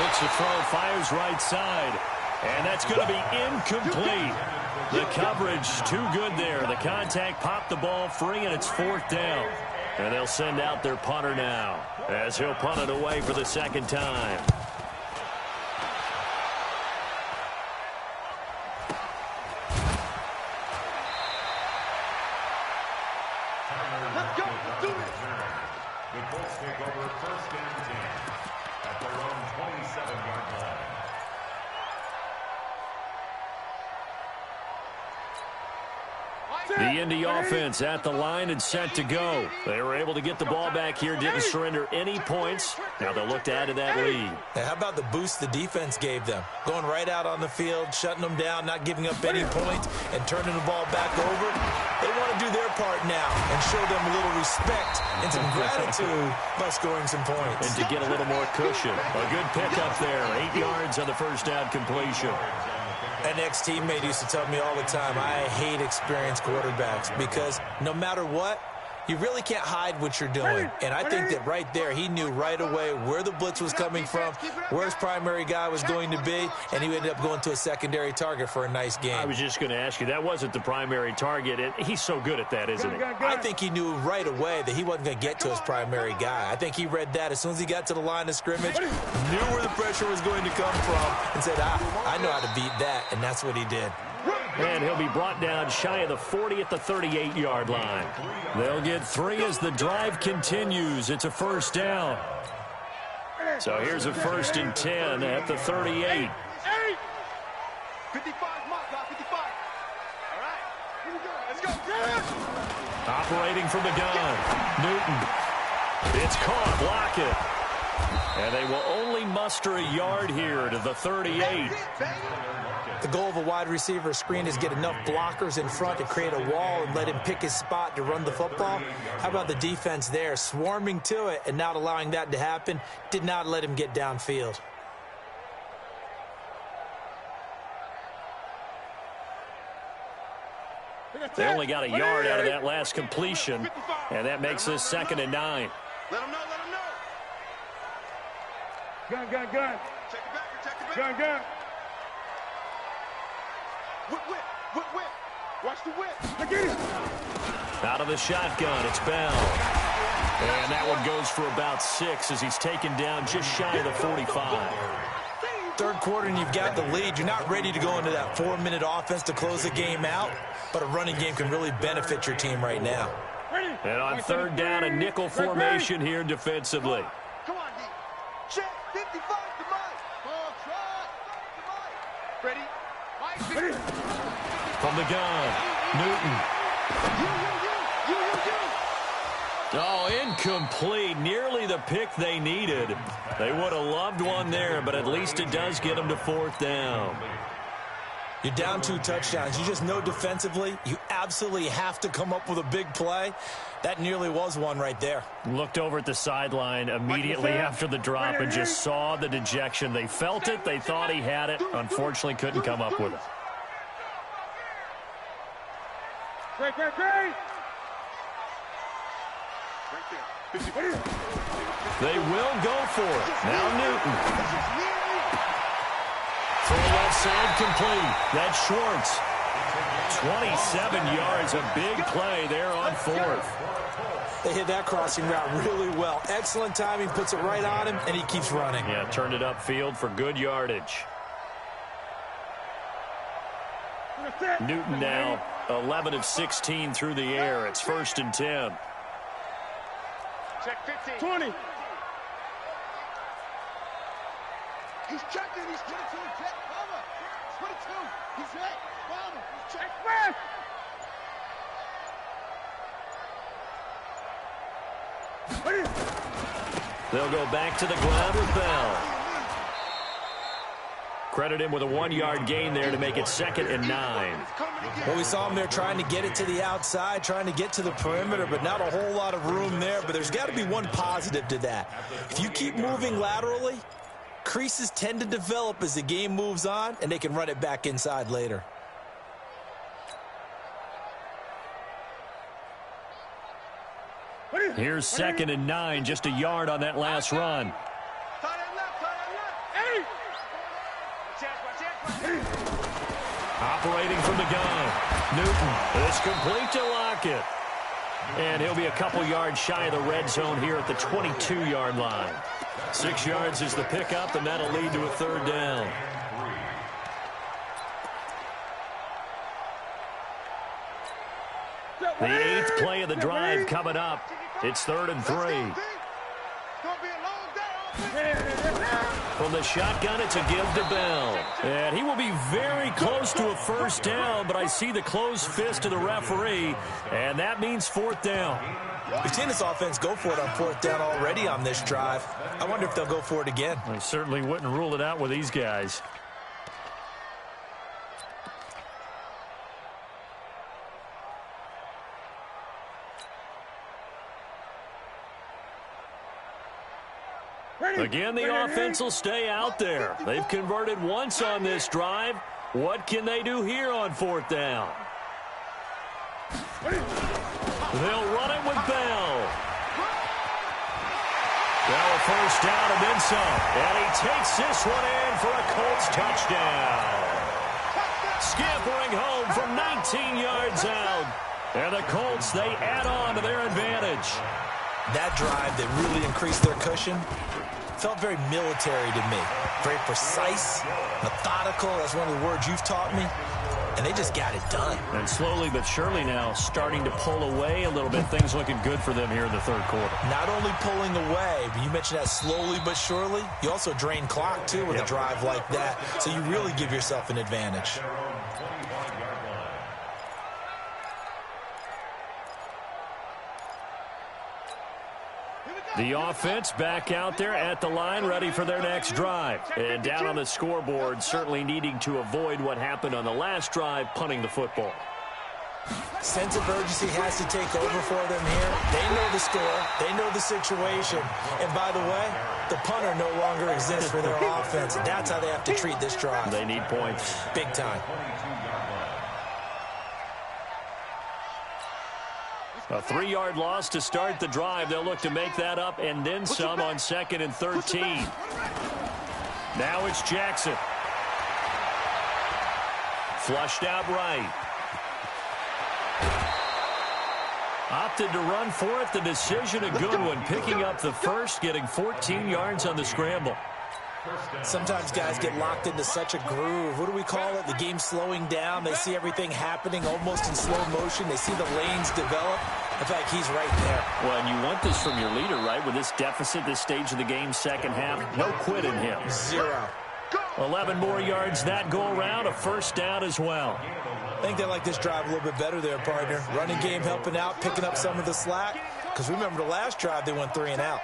looks to throw, fires right side, and that's going to be incomplete. The coverage too good there. The contact popped the ball free, and it's fourth down. And they'll send out their punter now as he'll punt it away for the second time. Let's go. Let's do it. The Colts take over first and 10 at their own 27-yard line. The Indy offense at the line and set to go. They were able to get the ball back here, didn't surrender any points. Now they'll look to add to that lead. Now, how about the boost the defense gave them? Going right out on the field, shutting them down, not giving up any points, and turning the ball back over. They want to do their part now and show them a little respect and some gratitude by scoring some points. And to get a little more cushion. A good pickup there. 8 yards on the first down completion. An ex-teammate used to tell me all the time, I hate experienced quarterbacks because no matter what, you really can't hide what you're doing. And I think that right there, he knew right away where the blitz was coming from, where his primary guy was going to be, and he ended up going to a secondary target for a nice game. I was just going to ask you, that wasn't the primary target, and he's so good at that, isn't he? I think he knew right away that he wasn't going to get to his primary guy. I think he read that as soon as he got to the line of scrimmage, knew where the pressure was going to come from, and said, I know how to beat that, and that's what he did. And he'll be brought down shy of the 40 at the 38-yard line. They'll get 3 as the drive continues. It's a first down. So here's a 1st and 10 at the 38. 55, mark, 55. All right, here we go. Let's go. Operating from the gun, Newton. It's caught, block it. And they will only muster a yard here to the 38. The goal of a wide receiver screen is get enough blockers in front to create a wall and let him pick his spot to run the football. How about the defense there, swarming to it and not allowing that to happen? Did not let him get downfield. They only got a yard out of that last completion, and that makes this 2nd and 9. Let him know, let him know. Gun. Check it back, check it back. Gun. Whip. Watch the whip. I get it. Out of the shotgun, it's Bell. And that one goes for about 6 as he's taken down just shy of the 45. Third quarter and you've got the lead. You're not ready to go into that 4-minute offense to close the game out, but a running game can really benefit your team right now. And on third down, a nickel formation here defensively. Come on, D. Check 55 to Mike. Ball try. Ready? Mike. From the gun, Newton. Oh, incomplete. Nearly the pick they needed. They would have loved one there, but at least it does get them to 4th down. You're down 2 touchdowns. You just know defensively you absolutely have to come up with a big play. That nearly was one right there. Looked over at the sideline immediately after the drop and just saw the dejection. They felt it. They thought he had it. Unfortunately, couldn't come up with it. Great. They will go for it. Now Newton. Throw left side complete. That's Schwartz. 27 yards, a big play there on 4th. They hit that crossing route really well. Excellent timing, puts it right on him, and he keeps running. Yeah, turned it upfield for good yardage. Newton now 11 of 16 through the air. It's 1st and 10. Check 15. 20. He's checking. He's 22. Check. Cover. 22. He's hit. Cover. He's check. They'll go back to the ground with Bell. Credit him with a 1-yard gain there to make it 2nd and 9. Well, we saw him there trying to get it to the outside, trying to get to the perimeter, but not a whole lot of room there. But there's got to be one positive to that. If you keep moving laterally, creases tend to develop as the game moves on, and they can run it back inside later. Here's 2nd and 9, just a yard on that last run. Operating from the gun. Newton is complete to Lockett. And he'll be a couple yards shy of the red zone here at the 22-yard line. 6 yards is the pickup, and that'll lead to a 3rd down. The 8th play of the drive coming up. It's 3rd and 3. From the shotgun, it's a give to Bell. And he will be very close to a 1st down, but I see the closed fist of the referee, and that means 4th down. We've seen this offense go for it on 4th down already on this drive. I wonder if they'll go for it again. I certainly wouldn't rule it out with these guys. Again, the offense will stay out there. They've converted once on this drive. What can they do here on 4th down? They'll run it with Bell. Now a 1st down and then some. And he takes this one in for a Colts touchdown. Scampering home from 19 yards out. And the Colts, they add on to their advantage. That drive that really increased their cushion felt very military to me. Very precise, methodical. That's one of the words you've taught me. And they just got it done. And slowly but surely now starting to pull away a little bit. Things looking good for them here in the 3rd quarter. Not only pulling away, but you mentioned that slowly but surely. You also drain clock, too, with a drive like that. So you really give yourself an advantage. The offense back out there at the line, ready for their next drive. And down on the scoreboard, certainly needing to avoid what happened on the last drive, punting the football. Sense of urgency has to take over for them here. They know the score. They know the situation. And by the way, the punter no longer exists for their offense. That's how they have to treat this drive. They need points. Big time. A 3-yard loss to start the drive. They'll look to make that up and then some on 2nd and 13. Now it's Jackson. Flushed out right. Opted to run for it. The decision a good one. Picking up the 1st, getting 14 yards on the scramble. Sometimes guys get locked into such a groove. What do we call it? The game slowing down. They see everything happening almost in slow motion. They see the lanes develop. In fact, he's right there. Well, and you want this from your leader, right? With this deficit, this stage of the game, 2nd half, no quit in him. 0. 11 more yards that go around, a 1st down as well. I think they like this drive a little bit better there, partner. Running game helping out, picking up some of the slack. Because remember the last drive, they went 3 and out.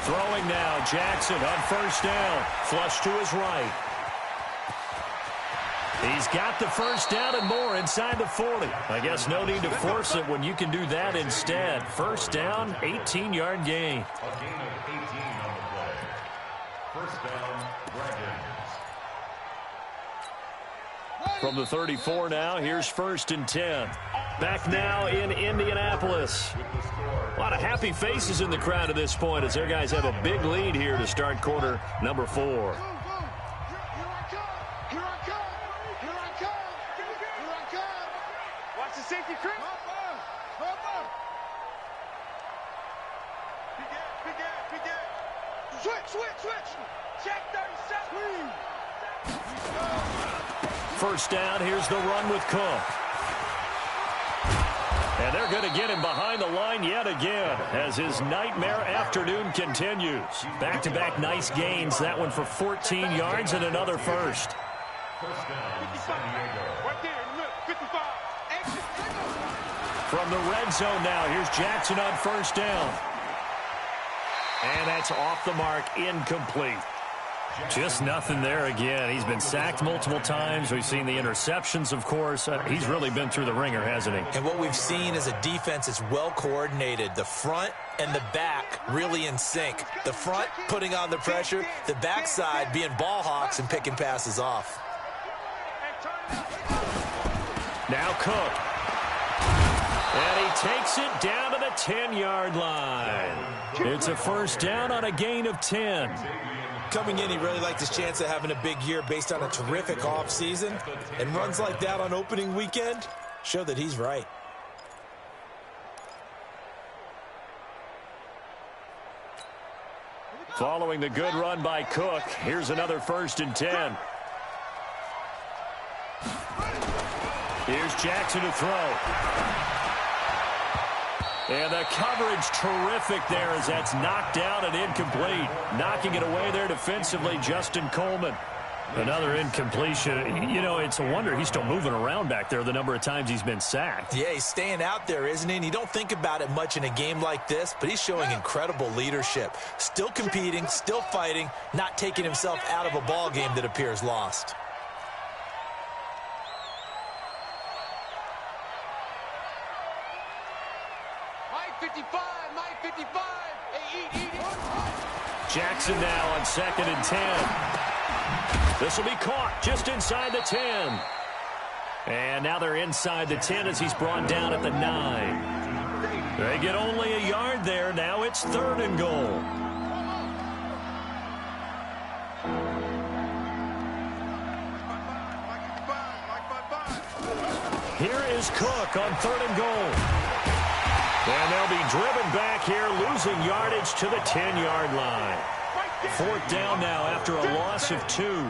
Throwing now, Jackson on 1st down. Flush to his right. He's got the 1st down and more inside the 40. I guess no need to force it when you can do that instead. 1st down, 18-yard gain. A gain of 18 on the play. 1st down, Dragons. From the 34 now, here's 1st and 10. Back now in Indianapolis. A lot of happy faces in the crowd at this point as their guys have a big lead here to start quarter number 4. Watch the safety, Chris. Switch. Check 37. 1st down, here's the run with Cook. And they're going to get him behind the line yet again as his nightmare afternoon continues. Back-to-back nice gains. That one for 14 yards and another first. First down, San Diego. Right there in the middle, 55. Exit, From the red zone now, here's Jackson on first down. And that's off the mark, incomplete. Just nothing there again. He's been sacked multiple times. We've seen the interceptions, of course. He's really been through the ringer, hasn't he? And what we've seen is a defense that's well coordinated. The front and the back really in sync. The front putting on the pressure, the backside being ball hawks and picking passes off. Now Cook. And he takes it down to the 10-yard line. It's a first down on a gain of 10. Coming in, he really liked his chance of having a big year based on a terrific offseason. And runs like that on opening weekend show that he's right. Following the good run by Cook, here's another first and 10. Here's Jackson to throw. And the coverage terrific there as that's knocked down and incomplete. Knocking it away there defensively, Justin Coleman. Another incompletion. You know, it's a wonder he's still moving around back there the number of times he's been sacked. Yeah, he's staying out there, isn't he? And you don't think about it much in a game like this, but he's showing incredible leadership. Still competing, still fighting, not taking himself out of a ball game that appears lost. Jackson now on 2nd and 10. This will be caught just inside the 10. And now they're inside the 10 as he's brought down at the 9. They get only a yard there. Now it's 3rd and goal. Here is Cook on 3rd and goal. And they'll be driven back here, losing yardage to the 10-yard line. 4th down now after a loss of 2.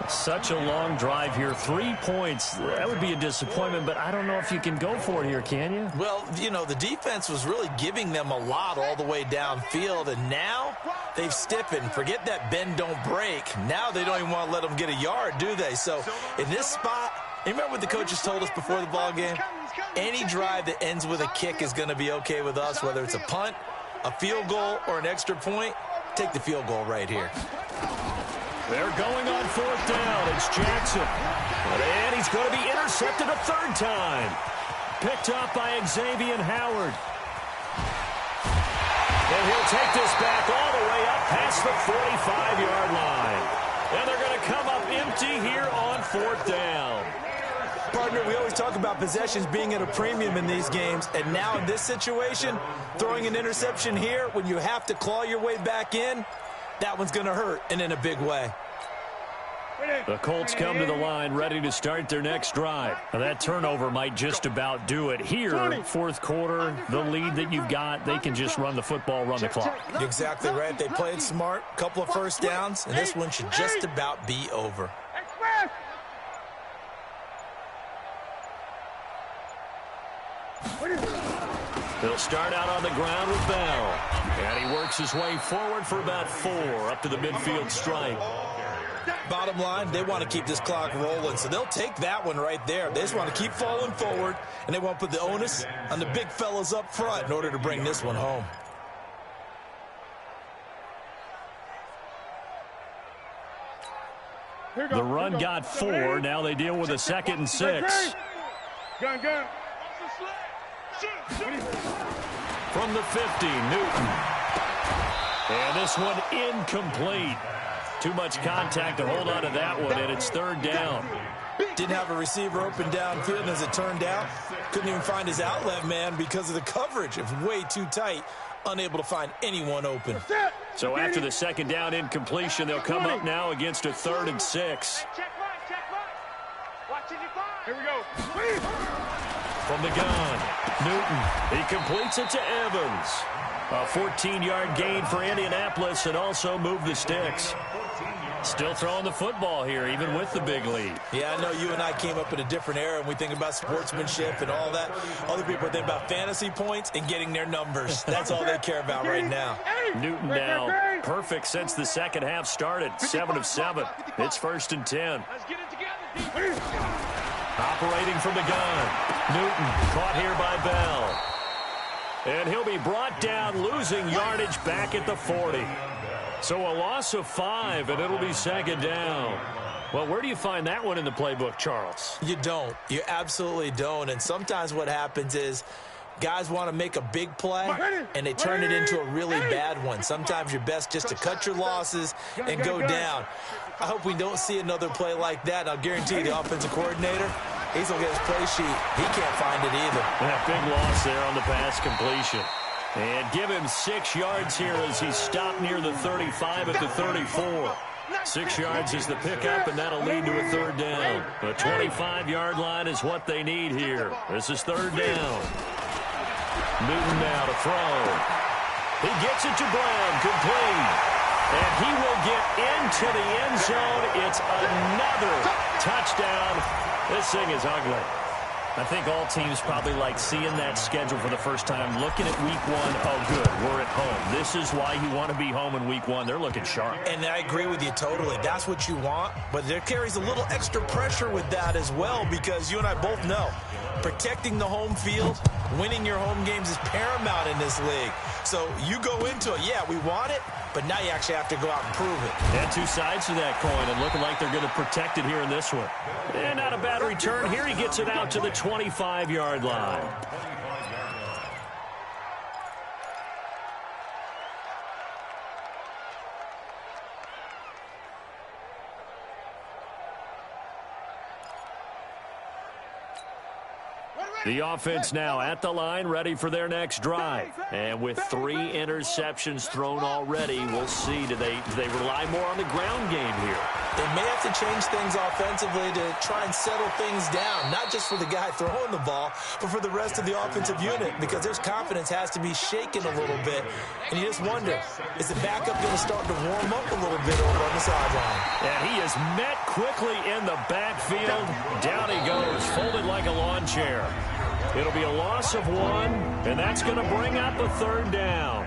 Such a long drive here. 3 points. That would be a disappointment, but I don't know if you can go for it here, can you? Well, you know, the defense was really giving them a lot all the way downfield, and now they've stiffened. Forget that bend, don't break. Now they don't even want to let them get a yard, do they? So in this spot, you remember what the coaches told us before the ball game? Any drive that ends with a kick is going to be okay with us, whether it's a punt, a field goal, or an extra point. Take the field goal right here. They're going on 4th down. It's Jackson. And he's going to be intercepted a 3rd time. Picked up by Xavier Howard. And he'll take this back all the way up past the 45-yard line. And they're going to come up empty here on 4th down. Partner, we always talk about possessions being at a premium in these games, and now in this situation, throwing an interception here when you have to claw your way back in, that one's going to hurt, and in a big way. The Colts come to the line ready to start their next drive. Now, that turnover might just about do it. Here, 4th quarter, the lead that you've got, they can just run the football, run the clock. You're exactly right. They played smart, couple of first downs, and this one should just about be over. He'll start out on the ground with Bell. And he works his way forward for about 4 up to the midfield stripe. Bottom line, they want to keep this clock rolling, so they'll take that one right there. They just want to keep falling forward, and they want to put the onus on the big fellas up front in order to bring this one home. The run got 4. Now they deal with a 2nd and 6. Gun. From the 50, Newton. And this one incomplete. Too much contact to hold on to that one, and it's 3rd down. Didn't have a receiver open downfield, and as it turned out, couldn't even find his outlet man because of the coverage. It was way too tight, unable to find anyone open. So after the 2nd down incompletion, they'll come up now against a 3rd and 6. Here we go. From the gun, Newton. He completes it to Evans. A 14-yard gain for Indianapolis and also moved the sticks. Still throwing the football here, even with the big lead. Yeah, I know you and I came up in a different era, and we think about sportsmanship and all that. Other people think about fantasy points and getting their numbers. That's all they care about right now. Newton now perfect since the second half started. 7 of 7. It's 1st and 10. Operating from the gun. Newton caught here by Bell. And he'll be brought down, losing yardage back at the 40. So a loss of 5, and it'll be 2nd down. Well, where do you find that one in the playbook, Charles? You don't. You absolutely don't. And sometimes what happens is guys want to make a big play, and they turn it into a really bad one. Sometimes you're best just to cut your losses and go down. I hope we don't see another play like that. And I'll guarantee you the offensive coordinator, he's going to get his play sheet. He can't find it either. Yeah, big loss there on the pass completion. And give him 6 yards here as he stopped near the 35 at the 34. 6 yards is the pickup, and that'll lead to a 3rd down. The 25-yard line is what they need here. This is 3rd down. Newton now to throw. He gets it to Brown, complete. And he will get into the end zone. It's another touchdown. This thing is ugly. I think all teams probably like seeing that schedule for the first time, looking at week 1. Oh, good, we're at home. This is why you want to be home in week 1. They're looking sharp. And I agree with you totally. That's what you want. But there carries a little extra pressure with that as well, because you and I both know protecting the home field, winning your home games is paramount in this league. So you go into it, yeah, we want it, but now you actually have to go out and prove it. And 2 sides to that coin, and looking like they're going to protect it here in this one. And not a bad return here. He gets it out to the 25-yard line. The offense now at the line, ready for their next drive. And with 3 interceptions thrown already, we'll see. Do they rely more on the ground game here? They may have to change things offensively to try and settle things down, not just for the guy throwing the ball, but for the rest of the offensive unit, because their confidence has to be shaken a little bit. And you just wonder, is the backup going to start to warm up a little bit over on the sideline? And he is met quickly in the backfield. Down he goes, folded like a lawn chair. It'll be a loss of 1, and that's going to bring up a 3rd down.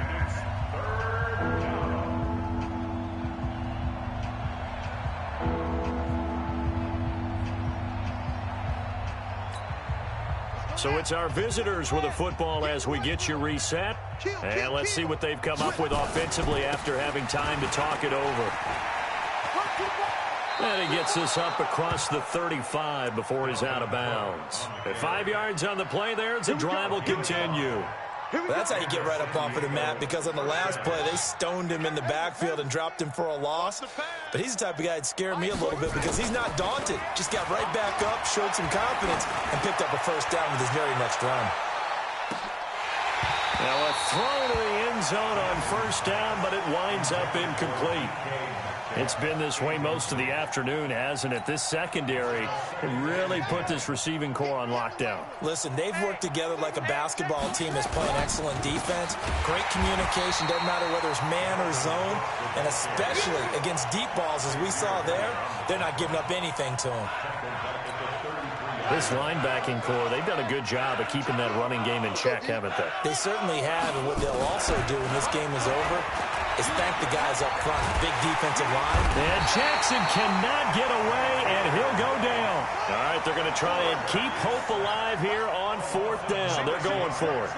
So it's our visitors with the football as we get you reset. And let's see what they've come up with offensively after having time to talk it over. And he gets this up across the 35 before he's out of bounds. At 5 yards on the play there, the drive will continue. Well, that's how you get right up off of the mat, because on the last play, they stoned him in the backfield and dropped him for a loss. But he's the type of guy that scared me a little bit because he's not daunted. Just got right back up, showed some confidence, and picked up a 1st down with his very next run. Now a throw to the end zone on 1st down, but it winds up incomplete. It's been this way most of the afternoon, hasn't it? This secondary really put this receiving core on lockdown. Listen, they've worked together like a basketball team that's playing excellent defense. Great communication, doesn't matter whether it's man or zone. And especially against deep balls, as we saw there, they're not giving up anything to them. This linebacking core, they've done a good job of keeping that running game in check, haven't they? They certainly have, and what they'll also do when this game is over is thank the guys up front. Big defensive line. And Jackson cannot get away, and he'll go down. All right, they're going to try and keep hope alive here on 4th down. They're going for it.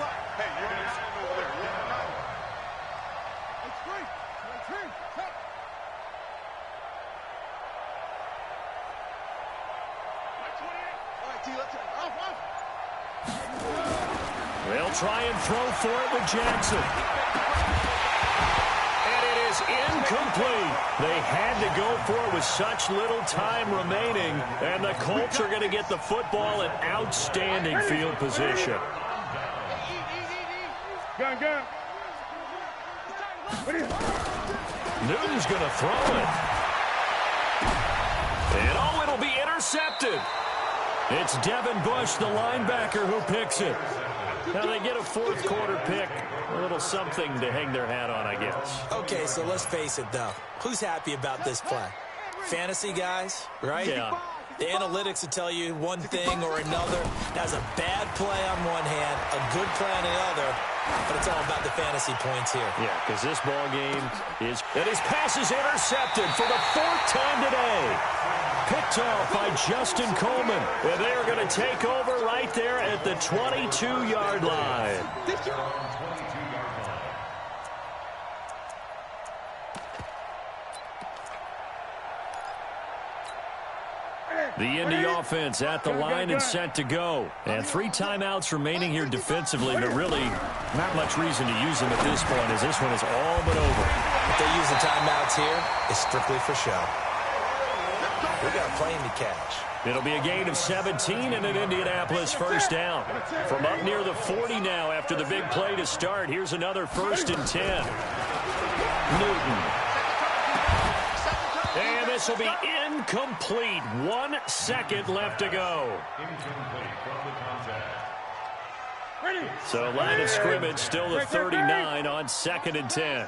They'll try and throw for it with Jackson. And it is incomplete. They had to go for it with such little time remaining. And the Colts are going to get the football in outstanding field position. Newton's going to throw it. And oh, it'll be intercepted. It's Devin Bush, the linebacker, who picks it. Now they get a 4th quarter pick. A little something to hang their hat on, I guess. Okay, so let's face it, though. Who's happy about this play? fantasy guys, right? Yeah. The analytics will tell you one thing or another. That's a bad play on one hand, a good play on the other, but it's all about the fantasy points here. Yeah, because this ball game is... And his pass is intercepted for the 4th time today. Picked off by Justin Coleman. And they are going to take over right there at the 22-yard line. The Indy offense at the line and set to go. And 3 timeouts remaining here defensively, but really not much reason to use them at this point as this one is all but over. If they use the timeouts here, it's strictly for show. We got a plane to catch. It'll be a gain of 17 and an Indianapolis first down. From up near the 40 now after the big play to start, here's another 1st and 10. Newton. And this will be incomplete. 1 second left to go. So line of scrimmage still the 39 on 2nd and 10.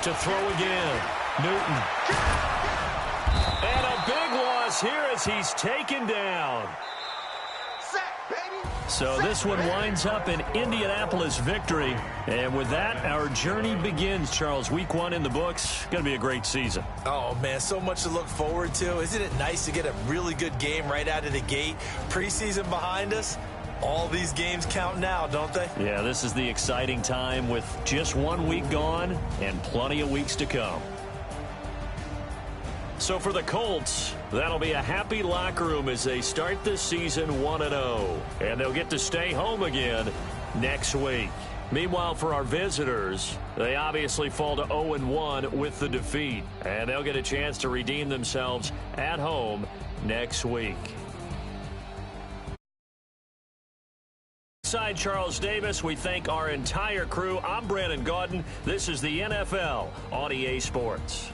To throw again. Newton. And a big loss here as he's taken down. So this one winds up an Indianapolis victory. And with that, our journey begins, Charles. Week 1 in the books. Going to be a great season. Oh, man, so much to look forward to. Isn't it nice to get a really good game right out of the gate? Preseason behind us. All these games count now, don't they? Yeah, this is the exciting time with just 1 week gone and plenty of weeks to come. So for the Colts, that'll be a happy locker room as they start this season 1-0. And they'll get to stay home again next week. Meanwhile, for our visitors, they obviously fall to 0-1 with the defeat. And they'll get a chance to redeem themselves at home next week. Alongside Charles Davis, we thank our entire crew. I'm Brandon Gaudin. This is the NFL on EA Sports.